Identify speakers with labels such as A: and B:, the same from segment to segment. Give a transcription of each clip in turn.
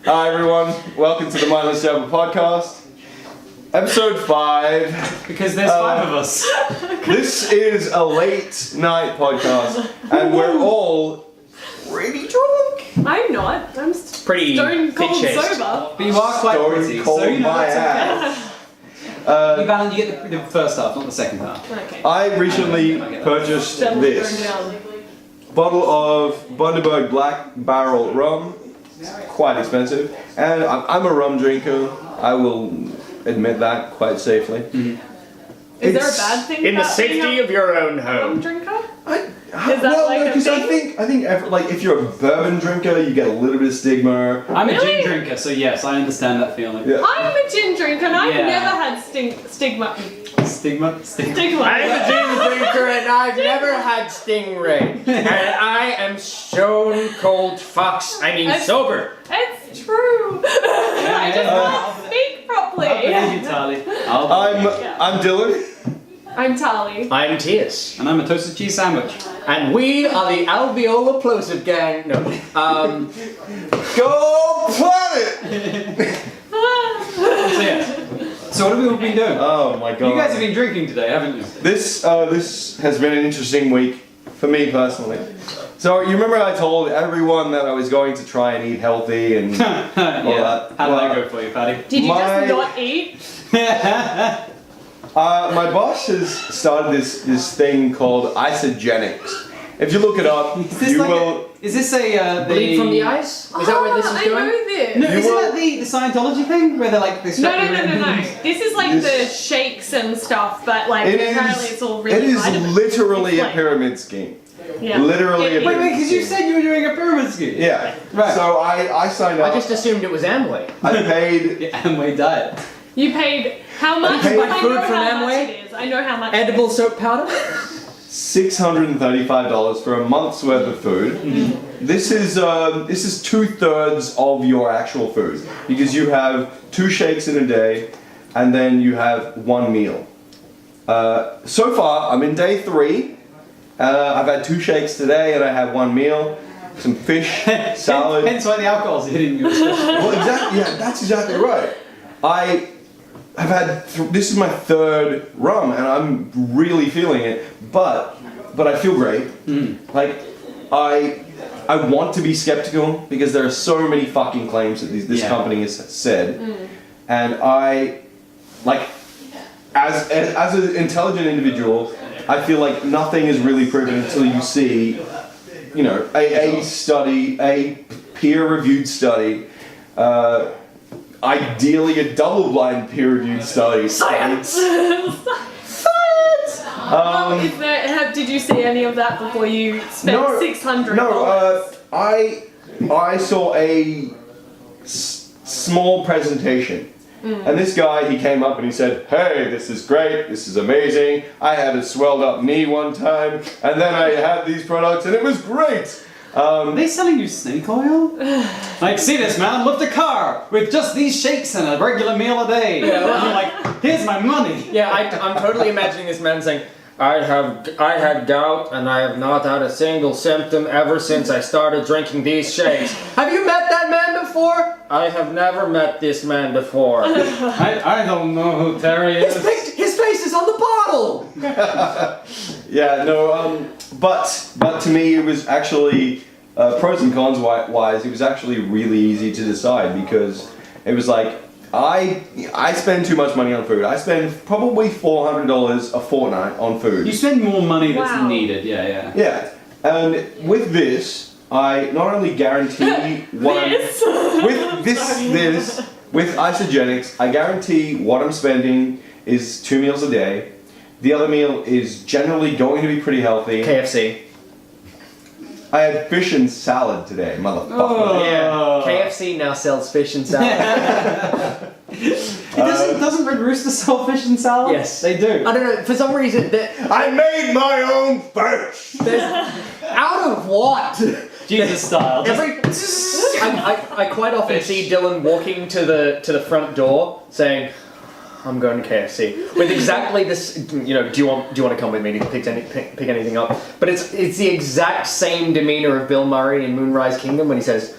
A: Hi everyone, welcome to the Mindless Jabber podcast, episode 5.
B: Because there's 5 of us.
A: This is a late night podcast, and we're all pretty drunk.
C: I'm not. I'm
D: Pretty
C: stone cold
D: fit-chased.
C: sober.
B: But you are quite
A: Stone
B: pretty,
A: cold
B: so you know
A: my
B: it's okay.
A: ass.
B: Valent, you get the first half, not the second half.
C: Okay.
A: I recently purchased
C: Devil
A: this
C: thrown down.
A: bottle of Bundaberg Black Barrel rum. It's quite expensive, and I'm a rum drinker. I will admit that quite safely.
C: Is there a
A: It's-
C: bad thing
D: In the
C: about being
D: safety
C: a
D: of your own
C: rum
D: home.
C: drinker?
A: Well,
C: like a
A: because I
C: thing?
A: think if you're a bourbon drinker, you get a little bit of stigma.
B: I'm a
C: Really?
B: gin drinker, so yes, I understand that feeling.
A: Yeah.
C: I'm a gin drinker and I've
B: Yeah.
C: never had stigma.
B: Stigma?
D: I'm
C: Stigma.
D: a gin drinker and I've never had Stingray. And I am stone cold fox. I mean
C: It's-
D: sober.
C: It's true. I just can't speak properly.
B: I believe you, Tali.
A: I'm Dylan.
C: I'm Tali.
D: I'm Tias.
B: And I'm a toasted cheese sandwich.
D: And we are the Alveolar Plosive Gang. No.
A: Go Planet!
B: So yeah. So what have we all been doing?
A: Oh my god.
B: You guys have been drinking today, haven't you?
A: This has been an interesting week for me personally. So you remember I told everyone that I was going to try and eat healthy and all
B: yeah.
A: that.
B: How did
A: Well,
B: that go for you, Paddy?
C: Did you
A: My-
C: just not eat?
A: My boss has started this thing called isogenics. If you look it up,
B: Is this
A: you
B: like
A: will.
B: is this a
D: Bleed from the eyes? Is that where this is
C: I
D: going?
C: know this.
B: No,
A: You
B: isn't
A: will-
B: that the Scientology thing where they're like they
C: No,
B: strap
C: no,
B: you
C: no,
B: in?
C: no, no. This is like
A: This-
C: the shakes and stuff, but like
A: It
C: apparently
A: is.
C: it's all
A: It
C: really
A: is
C: vitamin.
A: literally
C: It's
A: a
C: like-
A: pyramid scheme.
C: Yeah.
A: Literally a
C: It
B: Wait,
A: pyramid
B: because you
A: scheme.
B: said you were doing a pyramid scheme.
A: Yeah.
B: Right.
A: So I signed up.
D: I just assumed it was Amway.
A: I paid.
B: The Amway diet.
C: You paid how much?
A: paid
C: I
D: food
C: know
D: for
C: how
D: an
C: much
D: Amway?
C: it is. I know how much.
D: Edible soap powder?
A: $635 for a month's worth of food. This is 2/3 of your actual food because you have 2 shakes in a day, and then you have 1 meal. So far, I'm in day 3. I've had 2 shakes today, and I have 1 meal, some fish, salad.
B: Hence why the alcohol's hitting you. Especially.
A: Well, exactly. Yeah, that's exactly right. I have had. This is my 3rd rum, and I'm really feeling it. But I feel great. Like I want to be skeptical because there are so many fucking claims that this
B: Yeah.
A: company has said, and I like as an intelligent individual, I feel like nothing is really proven until you see, you know, a study, a peer-reviewed study. Ideally, a double-blind peer-reviewed study.
D: Science!
C: Did you see any of that before you spent $600?
A: No, I saw a small presentation. And this guy, he came up and he said, "Hey, this is great, this is amazing. I had a swelled up knee one time, and then I had these products, and it was great."
B: Are they selling you snake oil? Like, see this man, lift a car with just these shakes and a regular meal a day.
D: Yeah, well-
B: And you're like, here's my money.
D: Yeah, I'm totally imagining this man saying, I had gout and I have not had a single symptom ever since I started drinking these shakes. Have you met that man before? I have never met this man before.
B: I don't know who Terry is.
D: His face is on the bottle!
A: Yeah, no, but to me it was actually, pros and cons wise, it was actually really easy to decide because it was like, I spend too much money on food. I spend probably $400 a fortnight on food.
B: You spend more money that's
C: Wow.
B: needed, yeah.
A: Yeah, and with this, I not only guarantee what with isogenics, I guarantee what I'm spending is 2 meals a day. The other meal is generally going to be pretty healthy.
D: KFC.
A: I had fish and salad today, motherfucker.
B: Oh.
D: Yeah, KFC now sells fish and salad.
B: Doesn't Red Rooster sell fish and salad?
D: Yes.
B: They do.
D: I don't know, for some reason,
A: I made my own fish!
D: out of what?
B: Jesus style.
D: I quite often see Dylan walking to the front door saying, "I'm going to KFC," with exactly this. You know, do you want to come with me to pick anything up? But it's the exact same demeanor of Bill Murray in Moonrise Kingdom when he says,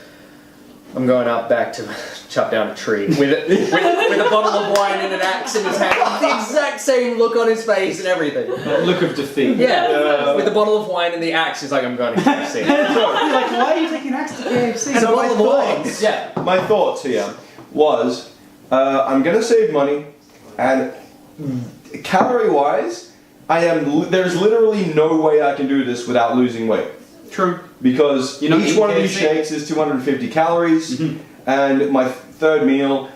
D: I'm going out back to chop down a tree with a bottle of wine and an axe in his hand. The exact same look on his face and everything.
B: Look of defeat.
D: Yeah, with a bottle of wine and the axe, he's like, I'm going to KFC.
B: You're like, why are you taking axe to KFC?
D: And a bottle of wine.
A: thoughts,
D: Yeah.
A: my thoughts here was, I'm gonna save money, and calorie-wise, there's literally no way I can do this without losing weight.
B: True.
A: Because
B: You're not
A: each
B: eating
A: one of these
B: KFC.
A: shakes is 250 calories, and my third meal,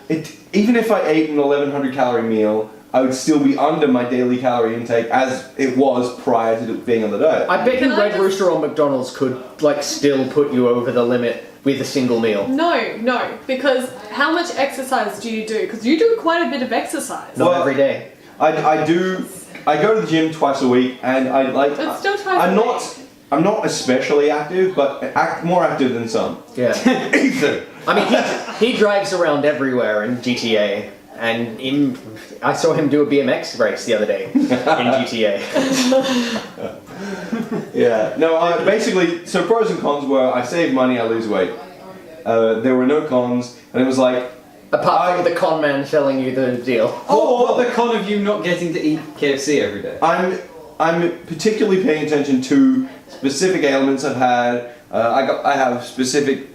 A: even if I ate an 1100 calorie meal, I would still be under my daily calorie intake as it was prior to being on the diet.
D: I bet you
C: Can I
D: Red
C: just-
D: Rooster or McDonald's could, like, still put you over the limit with a single meal.
C: No, because how much exercise do you do? Because you do quite a bit of exercise.
D: Not
A: Well,
D: every day.
A: I do. I go to the gym twice a week, and I like.
C: But still twice a week.
A: I'm not especially active, but more active than some.
D: Yeah.
A: Ethan.
D: I mean, he drives around everywhere in GTA, and I saw him do a BMX race the other day in GTA.
A: Yeah. No. Basically, so pros and cons were: I save money, I lose weight. There were no cons, and it was like.
D: Apart from the con man selling you the deal.
B: What the con of you not getting to eat KFC every day?
A: I'm particularly paying attention to specific ailments I've had. I have specific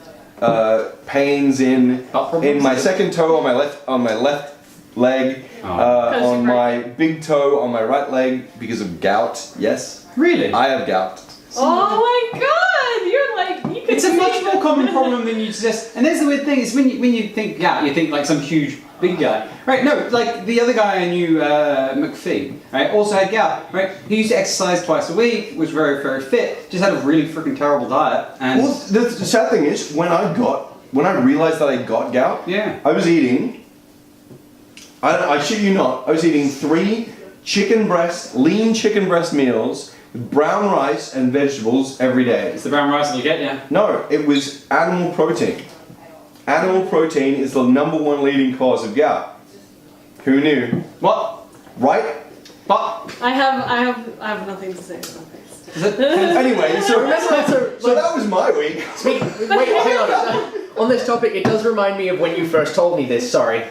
A: pains in my second toe on my left leg, on my big toe on my right leg because of gout. Yes,
B: Really?
A: I have gout.
C: Oh my god! You're like, you could
B: It's a
C: see
B: much more
C: that.
B: common problem than you suggest. And there's the weird thing, is when you think gout, you think like some huge big guy. Right, no, like the other guy I knew, McPhee, right, also had gout, right? He used to exercise twice a week, was very, very fit, just had a really freaking terrible diet. And
A: Well, the sad thing is, when I realized that I got gout,
B: yeah.
A: I was eating. I shit you not. I was eating 3 lean chicken breast meals with brown rice and vegetables every day.
B: It's the brown rice that you get, yeah.
A: No, it was animal protein. Animal protein is the #1 leading cause of gout. Who knew?
B: What?
A: Right?
B: What?
C: I have nothing to say about this.
B: Is it?
A: Anyway, so
D: Remember,
A: so that was my week.
D: wait, hang on. On this topic, it does remind me of when you first told me this. Sorry,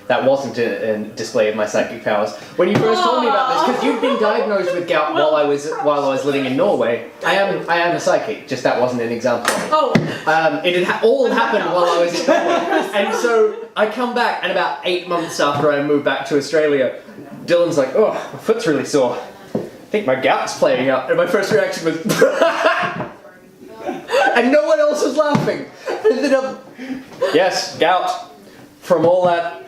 D: that wasn't a display of my psychic powers. When you first told me about this, because you've been diagnosed with gout while I was living in Norway. I am a psychic. Just that wasn't an example.
C: Oh,
D: It had all happened while I was in Norway, and so I come back, and about 8 months after I moved back to Australia, Dylan's like, "Oh, my foot's really sore. I think my gout's playing up." And my first reaction was, and no one else was laughing. I ended up, yes, gout. From all that,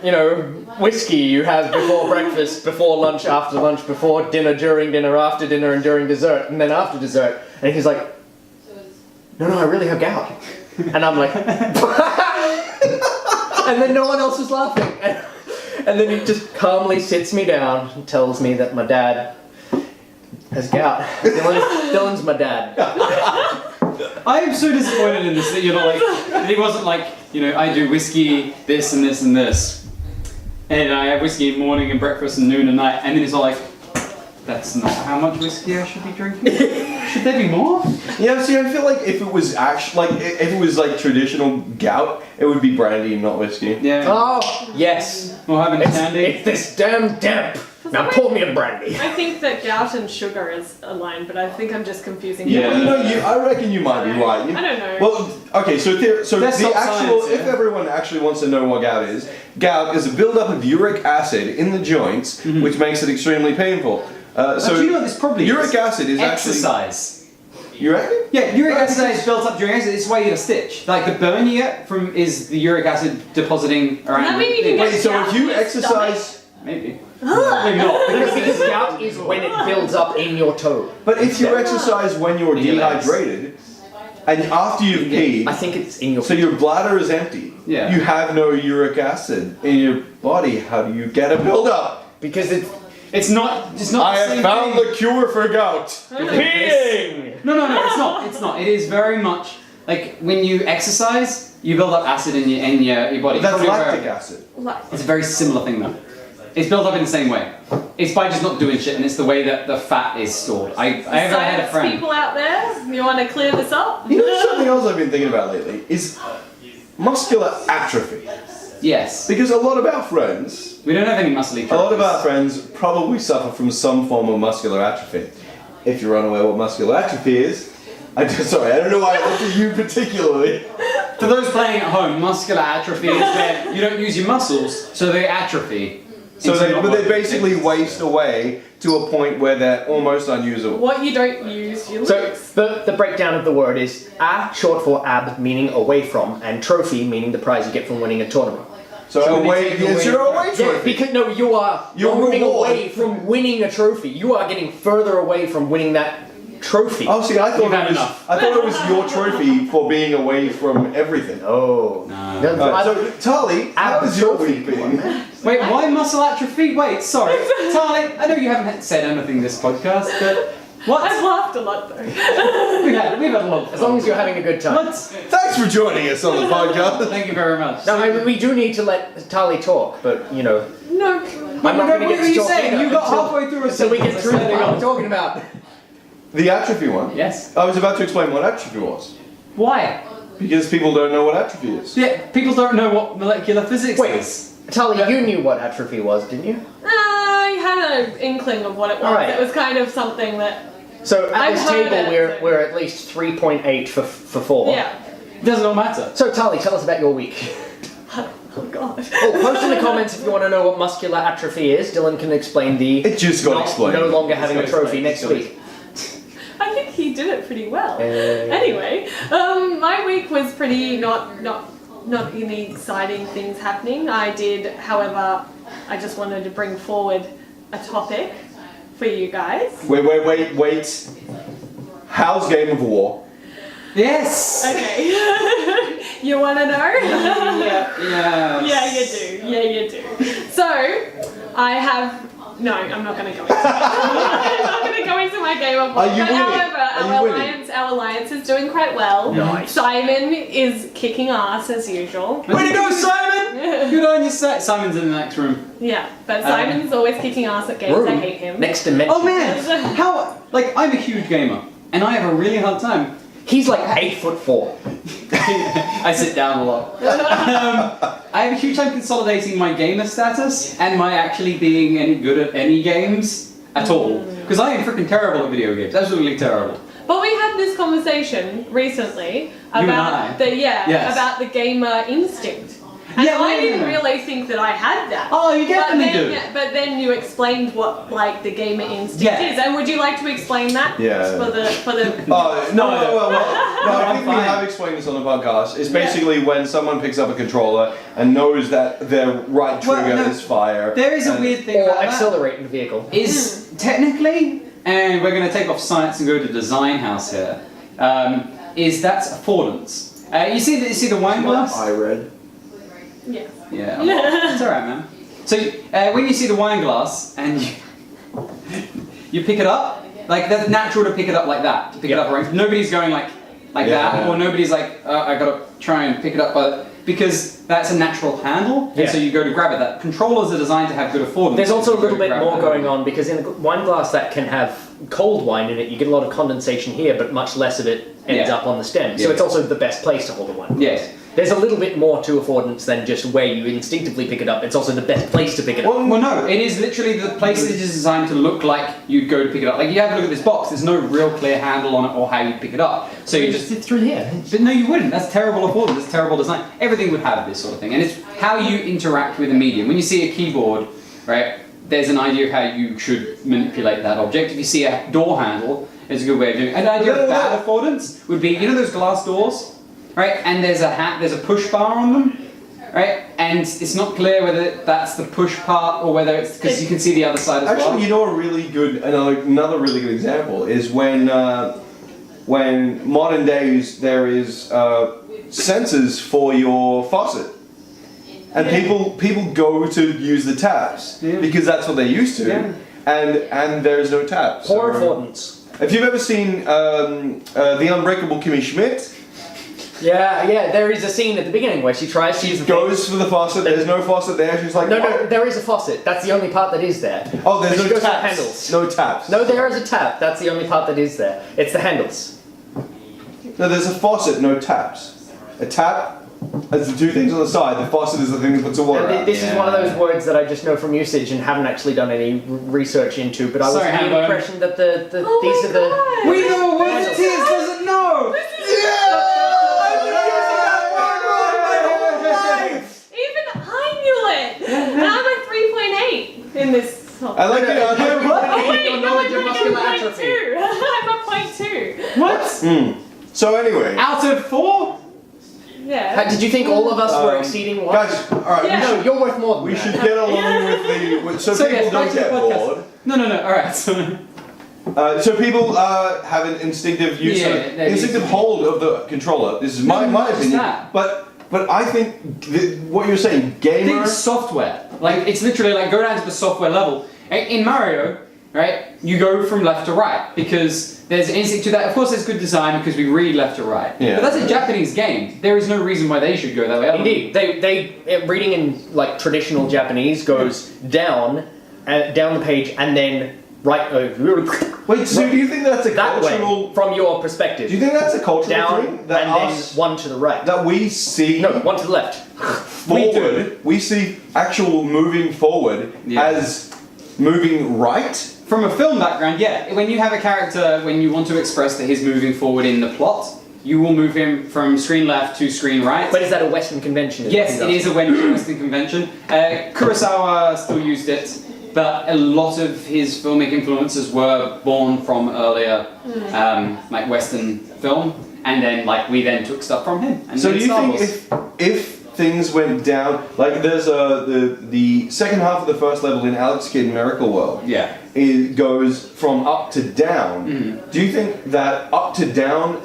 D: whiskey you have before breakfast, before lunch, after lunch, before dinner, during dinner, after dinner, and during dessert, and then after dessert. And he's like, no, I really have gout. And I'm like, and then no one else was laughing. And then he just calmly sits me down and tells me that my dad has gout. Dylan's my dad.
B: I am so disappointed in this that you're not like, that he wasn't like, I do whiskey, this and this and this. And I have whiskey in morning and breakfast and noon and night. And then he's all like, that's not how much whiskey I should be drinking. Should there be more?
A: Yeah, see, I feel like if it was like traditional gout, it would be brandy and not whiskey.
B: Yeah.
D: Oh, yes.
B: Or having a candy.
D: It's this damn damp. Now pour me a brandy.
C: I think that gout and sugar is aligned, but I think I'm just confusing.
A: Yeah,
C: them.
A: I reckon you might be right.
C: I don't know.
A: Well, okay, so
B: That's
A: the
B: not
A: actual,
B: science, yeah.
A: if everyone actually wants to know what gout is a buildup of uric acid in the joints, which makes it extremely painful. So
B: do you know what this probably
A: uric
B: is?
A: acid is
B: Exercise.
A: actually. You reckon?
B: Yeah, uric acid is built up during exercise. It's why you get a stitch. Like the burn you get is the uric acid depositing around.
C: Does that mean you can
A: Wait,
C: get
A: so
C: gout
A: if
C: in
A: you
C: your
A: exercise.
B: Maybe. Maybe not.
D: Because gout is when it builds up in your toe.
A: But if you exercise when you're
B: In your legs.
A: dehydrated, and after you've peed,
D: I think it's in your
A: so your bladder is empty,
B: Yeah.
A: you have no uric acid in your body, how do you get a buildup?
D: because it's
B: It's not
A: I
B: the same
A: have found
B: thing.
A: the cure for gout. Peeing!
B: No, it's not. It's not. It is very much like when you exercise, you build up acid in your body.
A: That's
B: Probably
A: lactic
B: very-
A: acid.
B: It's a very similar thing though. It's built up in the same way. It's by just not doing shit, and it's the way that the fat is stored. I had a
C: Science
B: friend.
C: people out there, you want to clear this up?
A: You know something else I've been thinking about lately is muscular atrophy.
B: Yes.
A: Because a lot of our friends,
B: We don't have any muscly
A: a lot of our
B: trophies.
A: friends probably suffer from some form of muscular atrophy. If you're unaware what muscular atrophy is, I don't know why I looked at you particularly.
B: For those playing at home, muscular atrophy is where you don't use your muscles, so they atrophy.
A: So
B: into
A: they
B: not
A: basically
B: working.
A: waste away to a point where they're almost unusable.
C: What you don't use, you
D: So
C: lose.
D: the breakdown of the word is A, short for ab, meaning away from, and trophy, meaning the prize you get from winning a tournament.
A: So
B: So we
A: away,
B: take
A: it's
B: away
A: your
B: from-
A: away
D: Yeah,
A: trophy.
D: because no, you're moving
A: reward.
D: away from winning a trophy. You are getting further away from winning that trophy.
A: Oh, see, I
B: You've had
A: thought
B: enough.
A: it was your trophy for being away from everything.
D: Oh.
B: No.
A: So, Tali, how has your
D: Trophy.
A: week been?
B: Wait, why muscle atrophy? Wait, sorry. Tali, I know you haven't said anything this podcast, but
C: I've
B: what?
C: laughed a lot though.
B: We've had a lot of
D: As long as you're having a good time.
B: What?
A: Thanks for joining us on the podcast.
B: Thank you very much.
D: No, I mean, we do need to let Tali talk, but you know,
C: No.
D: I'm not going to
B: what
D: get
B: were
D: to
B: you
D: talk
B: saying?
D: either
B: You got
D: until-
B: halfway through a
D: until we get
B: sentence,
D: through
B: I
D: what
B: said,
D: I'm talking about.
A: The atrophy one?
B: Yes.
A: I was about to explain what atrophy was.
B: Why?
A: Because people don't know what atrophy is.
B: Yeah, people don't know what molecular physics
D: Wait.
B: is.
D: Tali, you knew what atrophy was, didn't you?
C: I had an inkling of what it was.
D: Alright.
C: It was kind of something that,
D: So at
C: I've
D: this
C: heard
D: table,
C: it, so-
D: we're at least 3.8 for 4.
C: yeah.
B: It doesn't all matter.
D: So Tali, tell us about your week.
C: Oh god.
D: Oh, post in the comments if you want to know what muscular atrophy is. Dylan can explain the
A: It just got
D: not-
A: explained.
D: no longer having a
B: got
D: trophy
B: explained.
D: next
B: It's got
D: week.
C: I think he did it pretty well.
D: Uh,
C: Anyway, my week was pretty not any exciting things happening. I did, however, I just wanted to bring forward a topic for you guys.
A: Wait. How's Game of War?
B: Yes.
C: Okay. You want to know?
B: Yeah.
C: Yeah, you do. Yeah, you do. So, I have. No, I'm not going to go into it. I'm not going to go into my game of
A: Are you
C: but
A: winning?
C: however,
A: Are you winning?
C: our alliance is doing quite well.
D: Nice.
C: Simon is kicking ass as usual.
B: Way to go, Simon! Good on you, Simon's in the next room.
C: Yeah, but Simon's always kicking ass at games. I hate him.
D: Next dimension.
B: Oh man, how? Like, I'm a huge gamer, and I have a really hard time.
D: He's like 8'4".
B: I sit down a lot. I have a huge time consolidating my gamer status and my actually being any good at any games at all. Because I am freaking terrible at video games. Absolutely terrible.
C: But we had this conversation recently
B: and
C: about
B: I? Yes.
C: about the gamer instinct. And
B: Yeah,
C: I
B: yeah,
C: didn't
B: yeah.
C: really think that I had that.
B: Oh, you definitely do.
C: But then you explained what like the gamer instinct
B: Yeah.
C: is, and would you like to explain that?
A: Yeah.
C: For the
A: Oh, no, I
B: I'm
A: think we
B: fine.
A: have explained this on the podcast. It's basically when someone picks up a controller and knows that their right trigger
B: no,
A: is fire.
B: There is a
A: and-
B: weird thing
D: Or
B: about that.
D: accelerate in the vehicle.
B: Is technically, and we're going to take off science and go to design house here, is that's affordance. You see the wine glass?
A: I read.
C: yeah.
B: Yeah, well, it's alright, man. So when you see the wine glass and you pick it up, like that's natural to pick it up like that. To pick it up, right? Nobody's going like
A: Yeah.
B: that, or nobody's like, I gotta try and pick it up, because that's a natural handle, and
D: Yeah.
B: so you go to grab it. That controllers are designed to have good affordance.
D: There's also a
B: You go
D: little
B: to
D: bit
B: grab
D: more
B: the
D: going
B: handle.
D: on because in a wine glass that can have cold wine in it, you get a lot of condensation here, but much less of it ends
B: Yeah.
D: up on the stem. So
B: Yeah.
D: it's also the best place to hold a wine.
B: Yes.
D: There's a little bit more to affordance than just where you instinctively pick it up. It's also the best place to pick it up.
B: Well, no, it is literally the place that is designed to look like you'd go to pick it up. Like you have a look at this box, there's no real clear handle on it or how you pick it up. So you just
D: through here.
B: But no, you wouldn't. That's terrible affordance. That's terrible design. Everything would have this sort of thing, and it's how you interact with a medium. When you see a keyboard, right? There's an idea of how you should manipulate that object. If you see a door handle, it's a good way of doing it. An idea of bad affordance would be, you know, those glass doors, right? And there's a push bar on them, right? And it's not clear whether that's the push part or whether it's because you can see the other side as
A: Actually,
B: well.
A: you know a really good, another really good example is when modern days there is sensors for your faucet. And people go to use the taps
B: Yeah.
A: because that's what they're used to,
B: Yeah.
A: and there's no taps.
D: Poor
A: So,
D: affordance.
A: if you've ever seen The Unbreakable Kimmy Schmidt,
D: Yeah, there is a scene at the beginning where she tries to use the
A: goes for the faucet. There's no faucet there. She's like,
D: No,
A: "What?"
D: there is a faucet. That's the only part that is there.
A: Oh, there's
D: She
A: no
D: goes for
A: taps.
D: handles.
A: No taps.
D: No, there is a tap. That's the only part that is there. It's the handles.
A: No, there's a faucet. No taps. A tap as the two things on the side, the faucet is the thing that puts the water out.
D: This is one of those words that I just know from usage and haven't actually done any research into. But I was
B: Sorry,
D: under the
B: Hambo.
D: impression that
C: Oh
D: these
C: my
D: are the.
C: God.
B: We know what words Tears doesn't know!
C: Even I knew it! And I'm a 3.8 in this.
A: I like the idea.
C: Oh wait,
D: Your
C: no,
D: knowledge
C: I'm
D: of
C: like a
D: muscular atrophy.
C: 0.2. I'm a 0.2.
B: What?
A: So anyway,
B: Out of 4?
C: Yeah.
D: Did you think all of us were exceeding one?
A: guys, alright,
C: Yeah.
D: No, you're worth more than
A: we
D: that.
A: should get along so
B: So
A: people
B: yes, back
A: don't
B: to the
A: get
B: podcast.
A: bored.
B: No, alright.
A: So people have an instinctive use, instinctive hold of the controller. This is my
B: not just
A: opinion.
B: that.
A: But I think what you're saying,
B: Think
A: gamer.
B: software. Like, it's literally like go down to the software level. In Mario, right, you go from left to right because there's an instinct to that. Of course, there's good design because we read left to right.
A: Yeah.
B: But that's a Japanese game. There is no reason why they should go that way.
D: Indeed, they reading in like traditional Japanese goes down the page and then right.
A: Wait, so do you think that's a
D: that
A: cultural?
D: way from your perspective?
A: Do you think that's a cultural
D: down
A: thing that
D: and
A: us
D: then one to the right?
A: that we see
D: No, one to the left.
A: forward? We see actual moving forward as moving right.
B: From a film background, yeah. When you have a character, when you want to express that he's moving forward in the plot, you will move him from screen left to screen right.
D: But is that a Western convention?
B: Yes, it is a Western convention. Kurosawa still used it, but a lot of his filmic influences were born from earlier, like Western film, and then like we then took stuff from him. And
A: So
B: made
A: do you
B: Star
A: think
B: Wars.
A: if things went down, like there's the second half of the first level in Alex Kidd Miracle World,
B: Yeah.
A: it goes from up to down. Do you think that up to down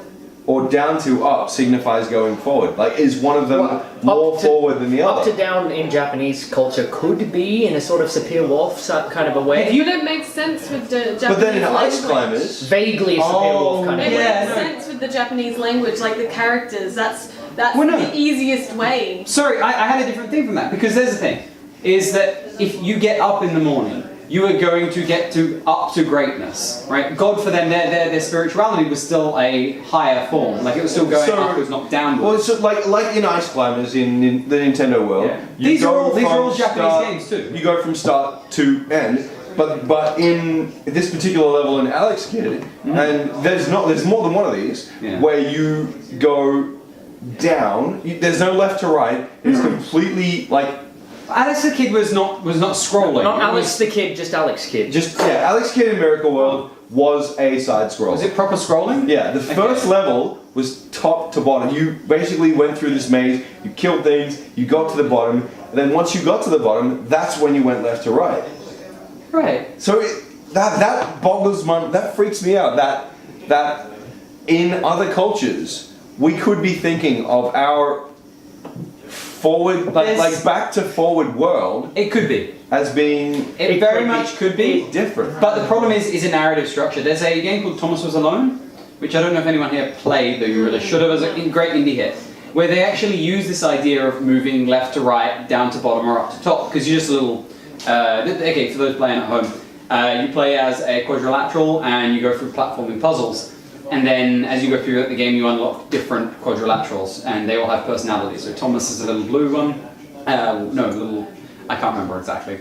A: or down to up signifies going forward? Like, is one of them
D: Well,
A: more
D: up to-
A: forward than the
D: Up
A: other?
D: to down in Japanese culture could be in a sort of Sapir-Whorf kind of a way.
C: Would it make sense with the Japanese
A: But then in Ice
C: language?
A: Climbers,
D: Vaguely a Sapir-Whorf kind of
C: It
D: way.
B: Yeah,
C: makes
B: no.
C: sense with the Japanese language, like the characters. That's
B: Well, no.
C: the easiest way.
B: Sorry, I had a different thing from that, because there's the thing, is that if you get up in the morning, you are going to get up to greatness, right? God for them, their spirituality was still a higher form, like it was still going
A: So-
B: upwards, not downwards.
A: well, it's like in Ice Climbers in the Nintendo world.
B: Yeah.
A: you
B: These are
A: go
B: all
A: from
B: Japanese
A: start-
B: games too.
A: You go from start to end. But in this particular level in Alex Kidd, and there's more than one of these
B: Yeah.
A: where you go down. There's no left to right. It's completely like
B: Alex the Kid was not scrolling.
D: Not
B: It
D: Alex
B: was,
D: the Kid, just Alex Kid.
A: just Alex Kidd in Miracle World was a side scroll.
B: was it proper scrolling?
A: Yeah, the first level was top to bottom. You basically went through this maze, you killed things, you got to the bottom, and then once you got to the bottom, that's when you went left to right.
B: Right.
A: So that boggles that freaks me out. That in other cultures we could be thinking of our forward, like back to forward world
B: It could be.
A: as being
B: It very much could be.
A: different.
B: But the problem is a narrative structure. There's a game called Thomas Was Alone, which I don't know if anyone here played, though you really should have, as a great indie hit, where they actually use this idea of moving left to right, down to bottom, or up to top, because you're just a little... okay, for those playing at home, you play as a quadrilateral, and you go through platforming puzzles. And then, as you go through the game, you unlock different quadrilaterals, and they all have personalities. So Thomas is a little blue one. I can't remember exactly.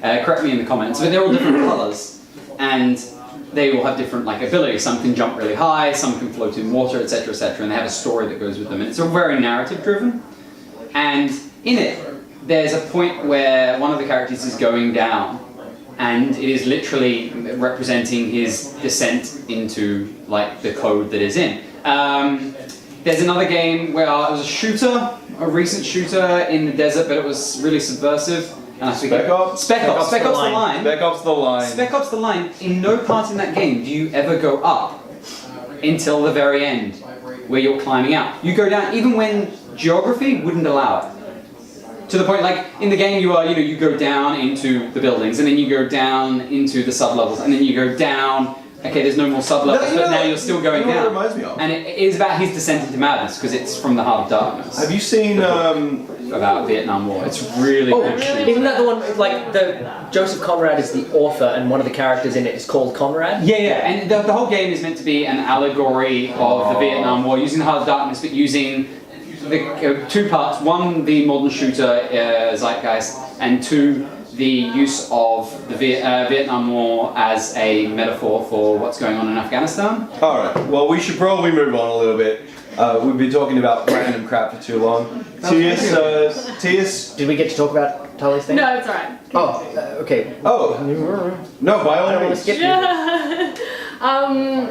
B: Correct me in the comments. But they're all different colours, and they all have different abilities. Some can jump really high, some can float in water, etc., etc. And they have a story that goes with them. And it's all very narrative-driven. And in it, there's a point where one of the characters is going down, and it is literally representing his descent into the code that is in. There's another game where it was a shooter, a recent shooter in the desert, but it was really subversive. And I forget. Spec Ops the Line.
A: Spec Ops the Line.
B: Spec Ops the Line. In no part in that game do you ever go up until the very end, where you're climbing out. You go down even when geography wouldn't allow it. To the point, in the game, you go down into the buildings, and then you go down into the sublevels, and then you go down. Okay, there's no more sublevels, but now you're still going down.
A: What it reminds me of?
B: And it is about his descent into madness, because it's from the Heart of Darkness.
A: Have you seen?
B: About Vietnam War. It's really
D: Oh,
B: good.
D: isn't that the one? The Joseph Conrad is the author, and one of the characters in it is called Conrad.
B: Yeah, and the whole game is meant to be an allegory of the Vietnam War, using the Heart of Darkness, but using the two parts. One, the modern shooter zeitgeist, and two, the use of the Vietnam War as a metaphor for what's going on in Afghanistan.
A: Alright, well we should probably move on a little bit. We've been talking about random crap for too long. Tias.
E: Did we get to talk about Tully's thing?
C: No, it's alright.
E: Oh, okay.
A: Oh, no, by
E: I
A: all
E: don't want to
A: means.
E: skip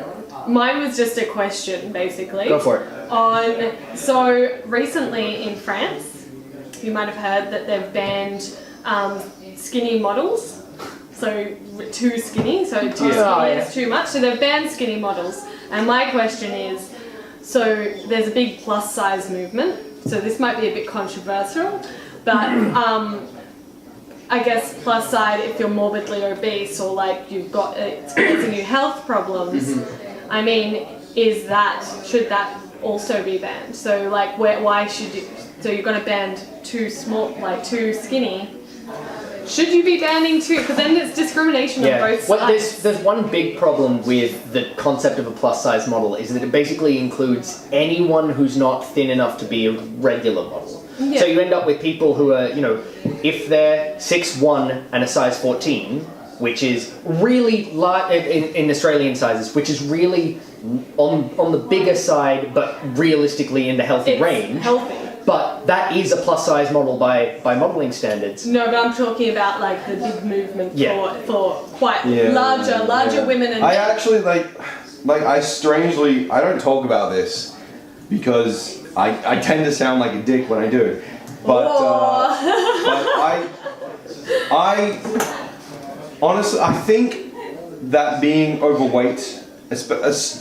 E: you.
C: Mine was just a question, basically.
E: Go for it.
C: So recently in France, you might have heard that they've banned skinny models. So too skinny, so too skinny is too much. So they've banned skinny models. And my question is, so there's a big plus size movement. So this might be a bit controversial, but I guess plus side if you're morbidly obese or like you've got it's causing you health problems. I mean, should that also be banned? So like why should you? So you're going to ban too small, like too skinny. Should you be banning too? Because then it's discrimination on both sides.
E: Well, there's one big problem with the concept of a plus size model is that it basically includes anyone who's not thin enough to be a regular model.
C: Yeah.
E: So you end up with people who are, if they're 6'1" and a size 14, which is really large in Australian sizes, which is really on the bigger side, but realistically in the healthy range.
C: Healthy.
E: But that is a plus size model by modelling standards.
C: No, but I'm talking about like the big movement for quite larger
A: Yeah.
C: women and
A: I actually like I strangely, I don't talk about this because I tend to sound like a dick when I do it. But I honestly, I think that being overweight,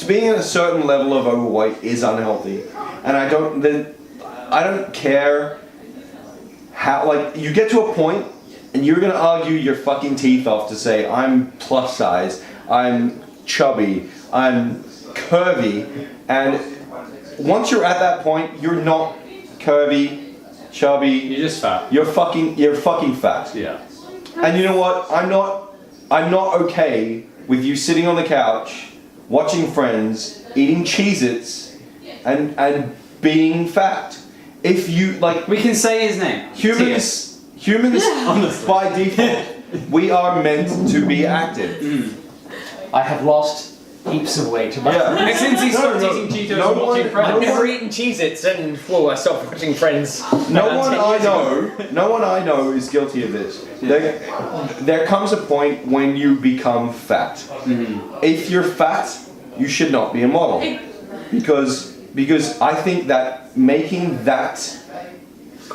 A: being at a certain level of overweight is unhealthy. And I don't care how, like, you get to a point and you're gonna argue your fucking teeth off to say, I'm plus size, I'm chubby, I'm curvy, and once you're at that point, you're not curvy, chubby.
B: You're just fat.
A: You're fucking fat.
B: Yeah.
A: And you know what? I'm not okay with you sitting on the couch, watching Friends, eating Cheez-Its, and being fat. If you like,
B: We can say his name.
A: humans by default, we are meant to be active.
E: I have lost heaps of weight.
A: Yeah.
B: Since he stopped eating Cheetos
A: no
B: and watching
A: one-
B: Friends.
E: I've never eaten Cheez-Its and I stopped watching Friends.
A: No one I know is guilty of this. There comes a point when you become fat. If you're fat, you should not be a model. Because I think that making that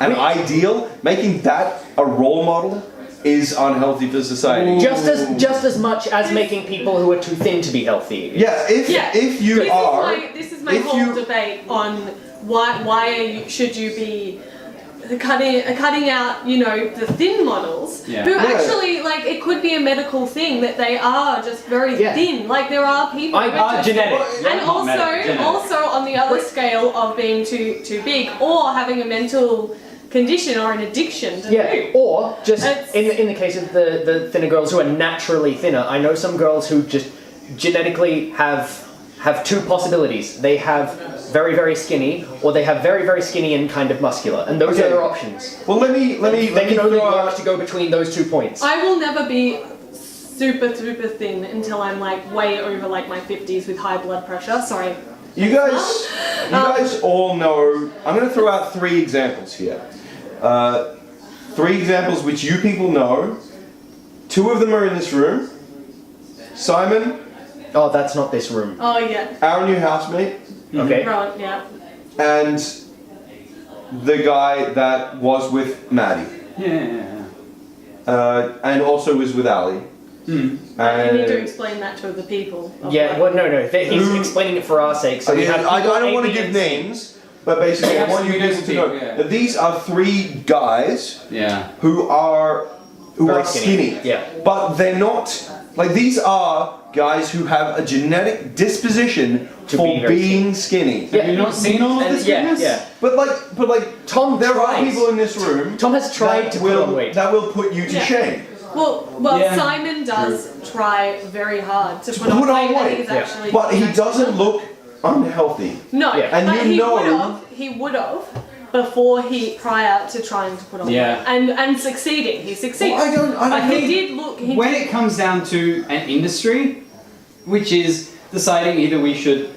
A: an ideal, making that a role model is unhealthy for society.
E: Just as much as making people who are too thin to be healthy.
A: Yeah, if you
C: this is my whole debate on should you be cutting out, the thin models who actually, like, it could be a medical thing that they are just very thin. Like, there are people who are just
E: genetic.
C: and also on the other scale of being too big or having a mental condition or an addiction to food.
E: Or just in the case of the thinner girls who are naturally thinner, I know some girls who just genetically have two possibilities. They have very, very skinny, or they have very, very skinny and kind of muscular, and those are their options.
A: Well, let me
E: They can only work to go between those 2 points.
C: I will never be super thin until I'm like way over like my 50s with high blood pressure. Sorry.
A: You guys all know. I'm going to throw out 3 examples here. 3 examples which you people know. 2 of them are in this room. Simon.
E: Oh, that's not this room.
C: Oh yeah.
A: Our new housemate.
E: Okay.
C: Right. Yeah.
A: And the guy that was with Maddie.
B: Yeah.
A: And also was with Ali.
C: You need to explain that to the people.
E: Yeah, well, no. He's explaining it for our sake. So
A: I don't want to give names, but basically I want you guys to know that these are 3 guys who are skinny.
E: Yeah.
A: But they're not, like, these are guys who have a genetic disposition for being skinny.
B: Have you not seen all of this?
E: Yeah.
A: But like
E: Tom
A: there
E: tries.
A: are people in this room
E: Tom has tried to put on weight.
A: that will put you to shame.
C: Well, Simon does try very hard to put
A: Put
C: on
A: on
C: weight.
A: weight,
C: He's actually
A: but he doesn't look unhealthy.
C: No,
A: And
C: but
A: you
C: he
A: know-
C: would have. prior to trying to put on
B: Yeah.
C: weight. And succeeding. He succeeded.
A: Well, I don't
C: He
A: think-
C: did look. He
B: When
C: did,
B: it comes down to an industry, which is deciding either we should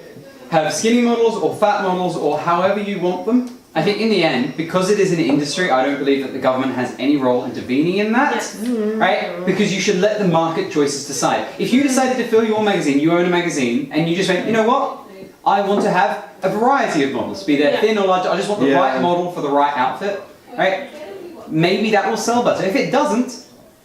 B: have skinny models or fat models or however you want them, I think in the end, because it is an industry, I don't believe that the government has any role intervening in that,
C: Yes.
B: right? Because you should let the market choices decide. If you decided to fill your magazine, you own a magazine, and you just went, you know what? I want to have a variety of models, be they
C: Yeah.
B: thin or large. I just want the
A: Yeah.
B: right model for the right outfit, right? Maybe that will sell better. If it doesn't,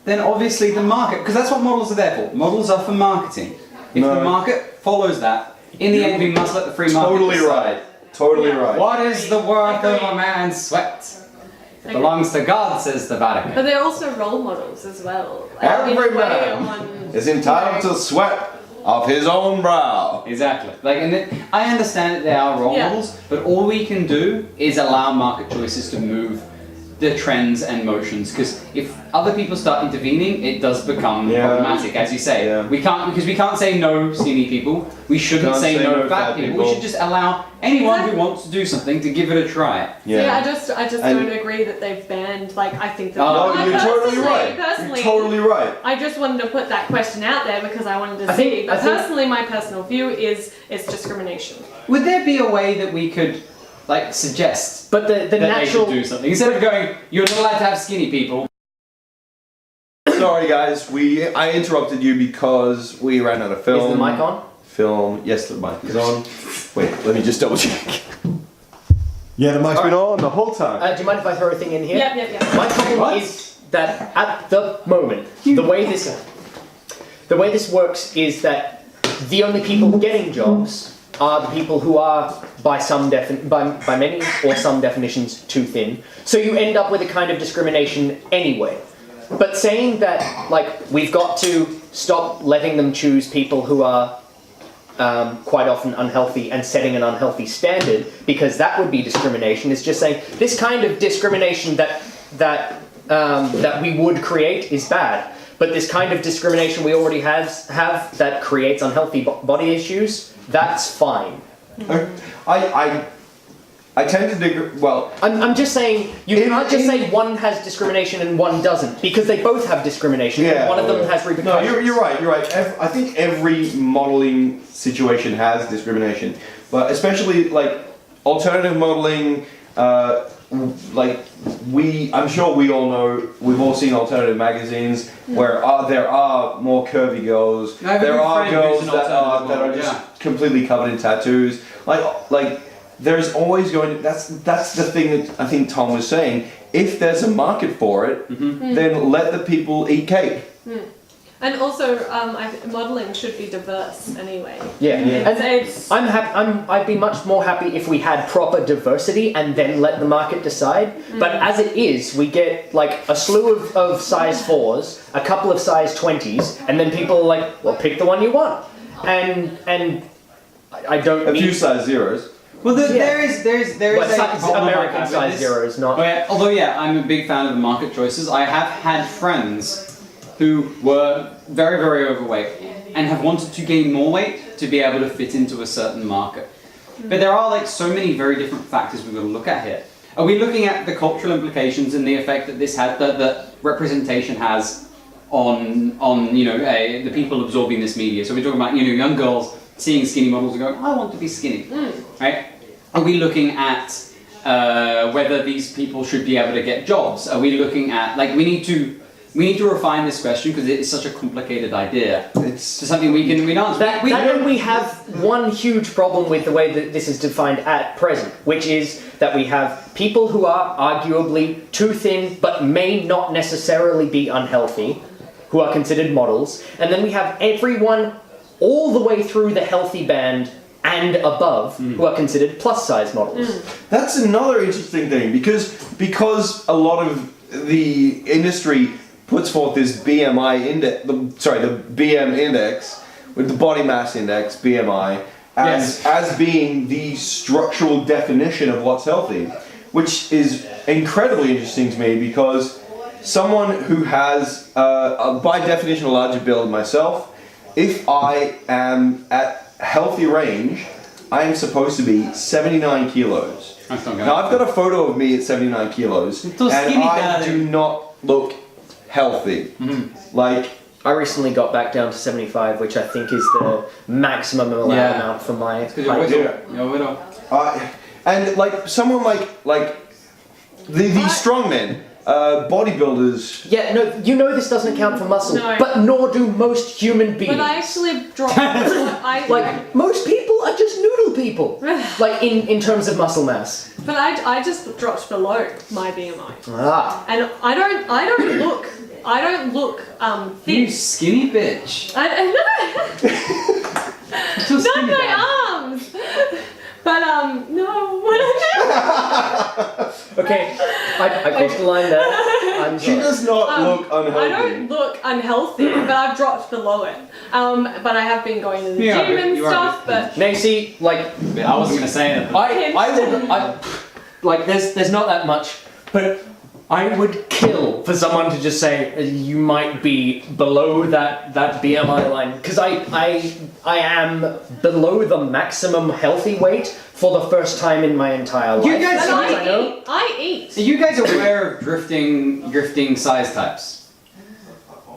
B: then obviously the market, because that's what models are there for. Models are for marketing. If
A: No.
B: the market follows that, in the end, we must let the free market
A: Totally
B: decide.
A: right. Totally
C: Yeah.
A: right.
B: What is the worth of a man's sweat? It belongs to God, says the Vatican.
C: but they're also role models as well.
A: Every
C: in a way,
A: man
C: on-
A: is entitled to sweat off his own brow.
B: Exactly. Like, I understand that they are role
C: Yeah.
B: models, but all we can do is allow market choices to move the trends and motions. Because if other people start intervening, it does become
A: Yeah.
B: problematic, as you say.
A: Yeah.
B: We can't say no skinny people. We shouldn't
A: Can't
B: say
A: say
B: no
A: no
B: fat
A: fat
B: people.
A: people.
B: We should just allow anyone
C: Exactly.
B: who wants to do something to give it a try.
C: Yeah, I just
A: And-
C: don't agree that they've banned. Like, I think that.
B: Oh,
A: No,
C: I
A: you're totally
C: personally-
A: right.
C: Personally,
A: You're totally right.
C: I just wanted to put that question out there because I wanted to
E: I
C: see.
E: think-
C: But
E: I think-
C: personally, my personal view is it's discrimination.
B: Would there be a way that we could, like, suggest
E: But the
B: that
E: natural.
B: they should do something instead of going, "You're not allowed to have skinny people"?
A: Sorry guys, I interrupted you because we ran out of film.
E: Is the mic on?
A: Film. Yes, the mic is on. Wait, let me just double check. Yeah, the mic's
E: All
A: been
E: right.
A: on the whole time.
E: Do you mind if I throw a thing in here?
C: Yep.
E: My problem
B: What?
E: is that at the moment, the way this works is that the only people getting jobs are the people who are by many or some definitions too thin. So you end up with a kind of discrimination anyway. But saying that like we've got to stop letting them choose people who are quite often unhealthy and setting an unhealthy standard because that would be discrimination is just saying this kind of discrimination that we would create is bad, but this kind of discrimination we already have that creates unhealthy body issues, that's fine.
A: I tend to dig. Well,
E: I'm just saying you can't just say one has discrimination and one doesn't because they both have discrimination and one of them has
A: no,
E: repercussions.
A: you're right. You're right. I think every modeling situation has discrimination, but especially like alternative modeling. I'm sure we all know. We've all seen alternative magazines where there are more curvy girls.
B: I have a
A: There
B: good
A: are
B: friend
A: girls
B: who's an
A: that are
B: alternative
A: just
B: model,
A: completely covered in tattoos. Like there's always going. That's the thing that I think Tom was saying. If there's a market for it, then let the people eat cake.
C: And also, modeling should be diverse anyway.
E: Yeah,
A: Yeah.
E: and
C: It's
E: I'd be much more happy if we had proper diversity and then let the market decide. But as it is, we get like a slew of size 4s, a couple of size 20s, and then people are like, well, pick the one you want. And I don't
A: A
E: need
A: few size zeros.
B: Well,
E: Yeah.
B: there is
E: but
B: a
E: size,
B: problem
E: American
B: I have with
E: size
B: this.
E: zeros, not.
B: Although, yeah, I'm a big fan of the market choices. I have had friends who were very, very overweight and have wanted to gain more weight to be able to fit into a certain market. But there are like so many very different factors we've got to look at here. Are we looking at the cultural implications and the effect that this had, that representation has on the people absorbing this media? So we're talking about young girls seeing skinny models and going, I want to be skinny, right? Are we looking at whether these people should be able to get jobs? Are we looking at we need to refine this question because it's such a complicated idea.
A: It's
B: To something we can answer.
E: We have one huge problem with the way that this is defined at present, which is that we have people who are arguably too thin but may not necessarily be unhealthy, who are considered models, and then we have everyone all the way through the healthy band and above who are considered plus size models.
A: That's another interesting thing because a lot of the industry puts forth this BMI index, the BM index with the body mass index BMI as being the structural definition of what's healthy, which is incredibly interesting to me because someone who has by definition a larger build myself, if I am at healthy range, I am supposed to be 79 kilos.
B: That's not
A: Now I've got a photo of me at 79 kilos,
B: So
A: and
B: skinny
A: I
B: daddy.
A: do not look healthy. Like,
E: I recently got back down to 75, which I think is the maximum allowed
B: Yeah.
E: amount for my
B: Because you're
E: height.
B: widow. You're widow.
A: and like someone like these strongmen, bodybuilders.
E: Yeah, no, you know this doesn't count for muscle,
C: No.
E: but nor do most human beings.
C: But I actually dropped.
E: Like, most people are just noodle people. Like, in terms of muscle mass.
C: But I just dropped below my BMI,
E: Ah.
C: and I don't look
B: You
C: thin.
B: skinny bitch.
C: I know.
B: You're so
C: Not
B: skinny,
C: my
B: Dad.
C: arms. But no. What
E: Okay, I crossed the line there. I'm
A: She
E: sorry.
A: does not look unhealthy.
C: I don't look unhealthy, but I've dropped below it. But I have been going to the
B: Yeah,
C: gym
B: but
C: and
B: you are
C: stuff.
B: a bit
C: But
E: Nacy, like,
B: Yeah, I wasn't gonna say it. But
E: like, there's not that much, but I would kill for someone to just say you might be below that BMI line, because I am below the maximum healthy weight for the first time in my entire life.
B: You guys-
E: as
C: but
E: far as I know.
C: I eat.
B: Are you guys aware of drifting size types?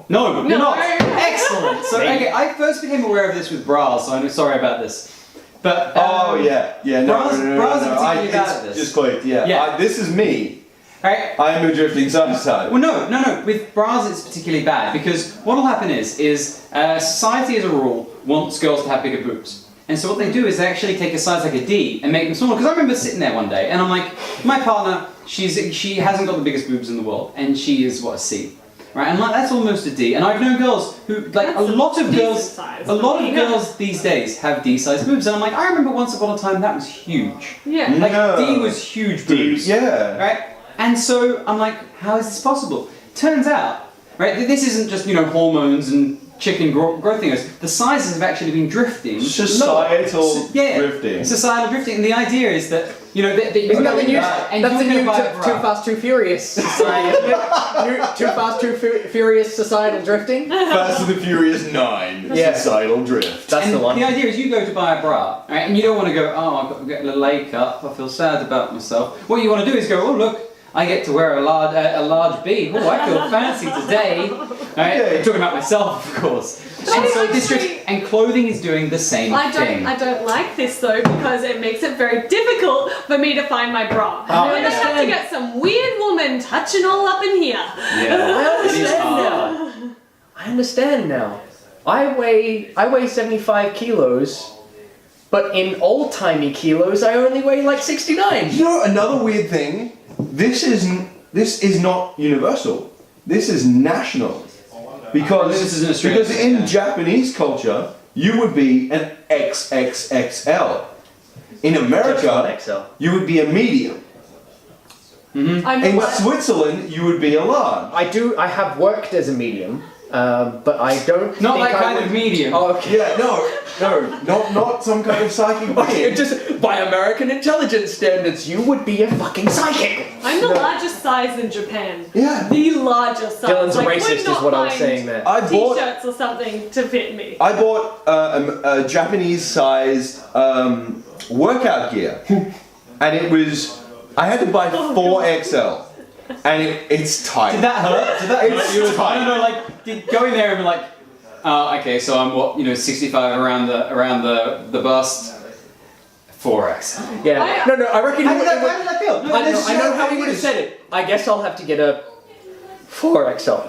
B: No, you're not. Excellent. So okay, I first became aware of this with bras, so I'm sorry about this. But
A: Oh yeah. No,
B: bras-
A: no, no, no,
B: bras
A: no.
B: are particularly bad
A: It's
B: at this.
A: just clicked. Yeah.
B: Yeah.
A: This is me.
B: right.
A: I am a drifting size type.
B: Well, no. With bras, it's particularly bad because what'll happen is society as a rule wants girls to have bigger boobs. And so what they do is they actually take a size like a D and make them smaller. Because I remember sitting there one day and I'm like, my partner, she hasn't got the biggest boobs in the world, and she is what, a C, right? And like that's almost a D. And I've known girls who like
C: That's
B: a lot of
C: decent
B: girls,
C: size.
B: a lot of
C: Yeah.
B: girls these days have D-sized boobs, and I'm like, I remember once upon a time that was huge.
C: Yeah.
B: Like
A: No.
B: D was huge boobs.
A: Yeah.
B: Right? And so I'm like, how is this possible? Turns out, right, this isn't just, hormones and chicken growth things. The sizes have actually been drifting.
A: Societal
B: Yeah,
A: drifting.
B: Societal drifting. And the idea is that, that
E: Isn't that the new?
B: and
E: That's the
B: you're
E: new
B: gonna buy a bra.
E: Too Fast, Too Furious society, isn't it? Too Fast, Too Furious societal drifting.
A: Fast and the Furious 9.
E: Yeah.
A: Societal drift.
E: That's
B: And
E: the one.
B: the idea is you go to buy a bra, right, and you don't want to go, oh, I've got to get a leg up, I feel sad about myself. What you want to do is go, oh, look, I get to wear a large B. Oh, I feel fancy today. Right?
A: Yeah.
B: I'm talking about myself, of course. And so this
C: actually-
B: and clothing is doing the same thing.
C: I don't like this though because it makes it very difficult for me to find my bra.
B: Oh,
C: And then I have to
E: understand.
C: get some weird woman touching all up in here.
B: Yeah, it is hard.
E: I understand now. I weigh 75 kilos, but in old-timey kilos, I only weigh like 69.
A: You know, another weird thing. This is not universal. This is national. Because
B: This is an Australian
A: because
B: thing,
A: in
B: yeah.
A: Japanese culture, you would be an XXXL. In
E: Just one
A: America,
E: XL.
A: you would be a medium.
C: I'm
A: In
C: not-
A: Switzerland, you would be a large.
E: I have worked as a medium, but I don't.
B: Not
E: think
B: that
E: I
B: kind
E: would-
B: of medium.
E: Oh, okay.
A: Yeah, not some kind of psychic being.
E: Just by American intelligence standards, you would be a fucking psychic.
C: I'm the largest size in Japan.
A: Yeah.
C: The largest size.
E: Dylan's a
C: Like,
E: racist,
C: could
E: is
C: not
E: what I was
C: find
E: saying there.
A: I bought
C: T-shirts or something to fit me.
A: I bought a Japanese-sized workout gear, and it was I had to buy 4XL, and it's tight.
B: Did that hurt? Did that hurt?
A: It's
B: You were
A: tight.
B: no, like go in there and be like, okay, so I'm what 65 around the bust, 4x.
E: Yeah.
C: I-
E: No, I reckon.
B: How
E: he
B: did
E: would-
B: that feel? No,
E: I know how he would have said it. I guess I'll have to get a 4XL.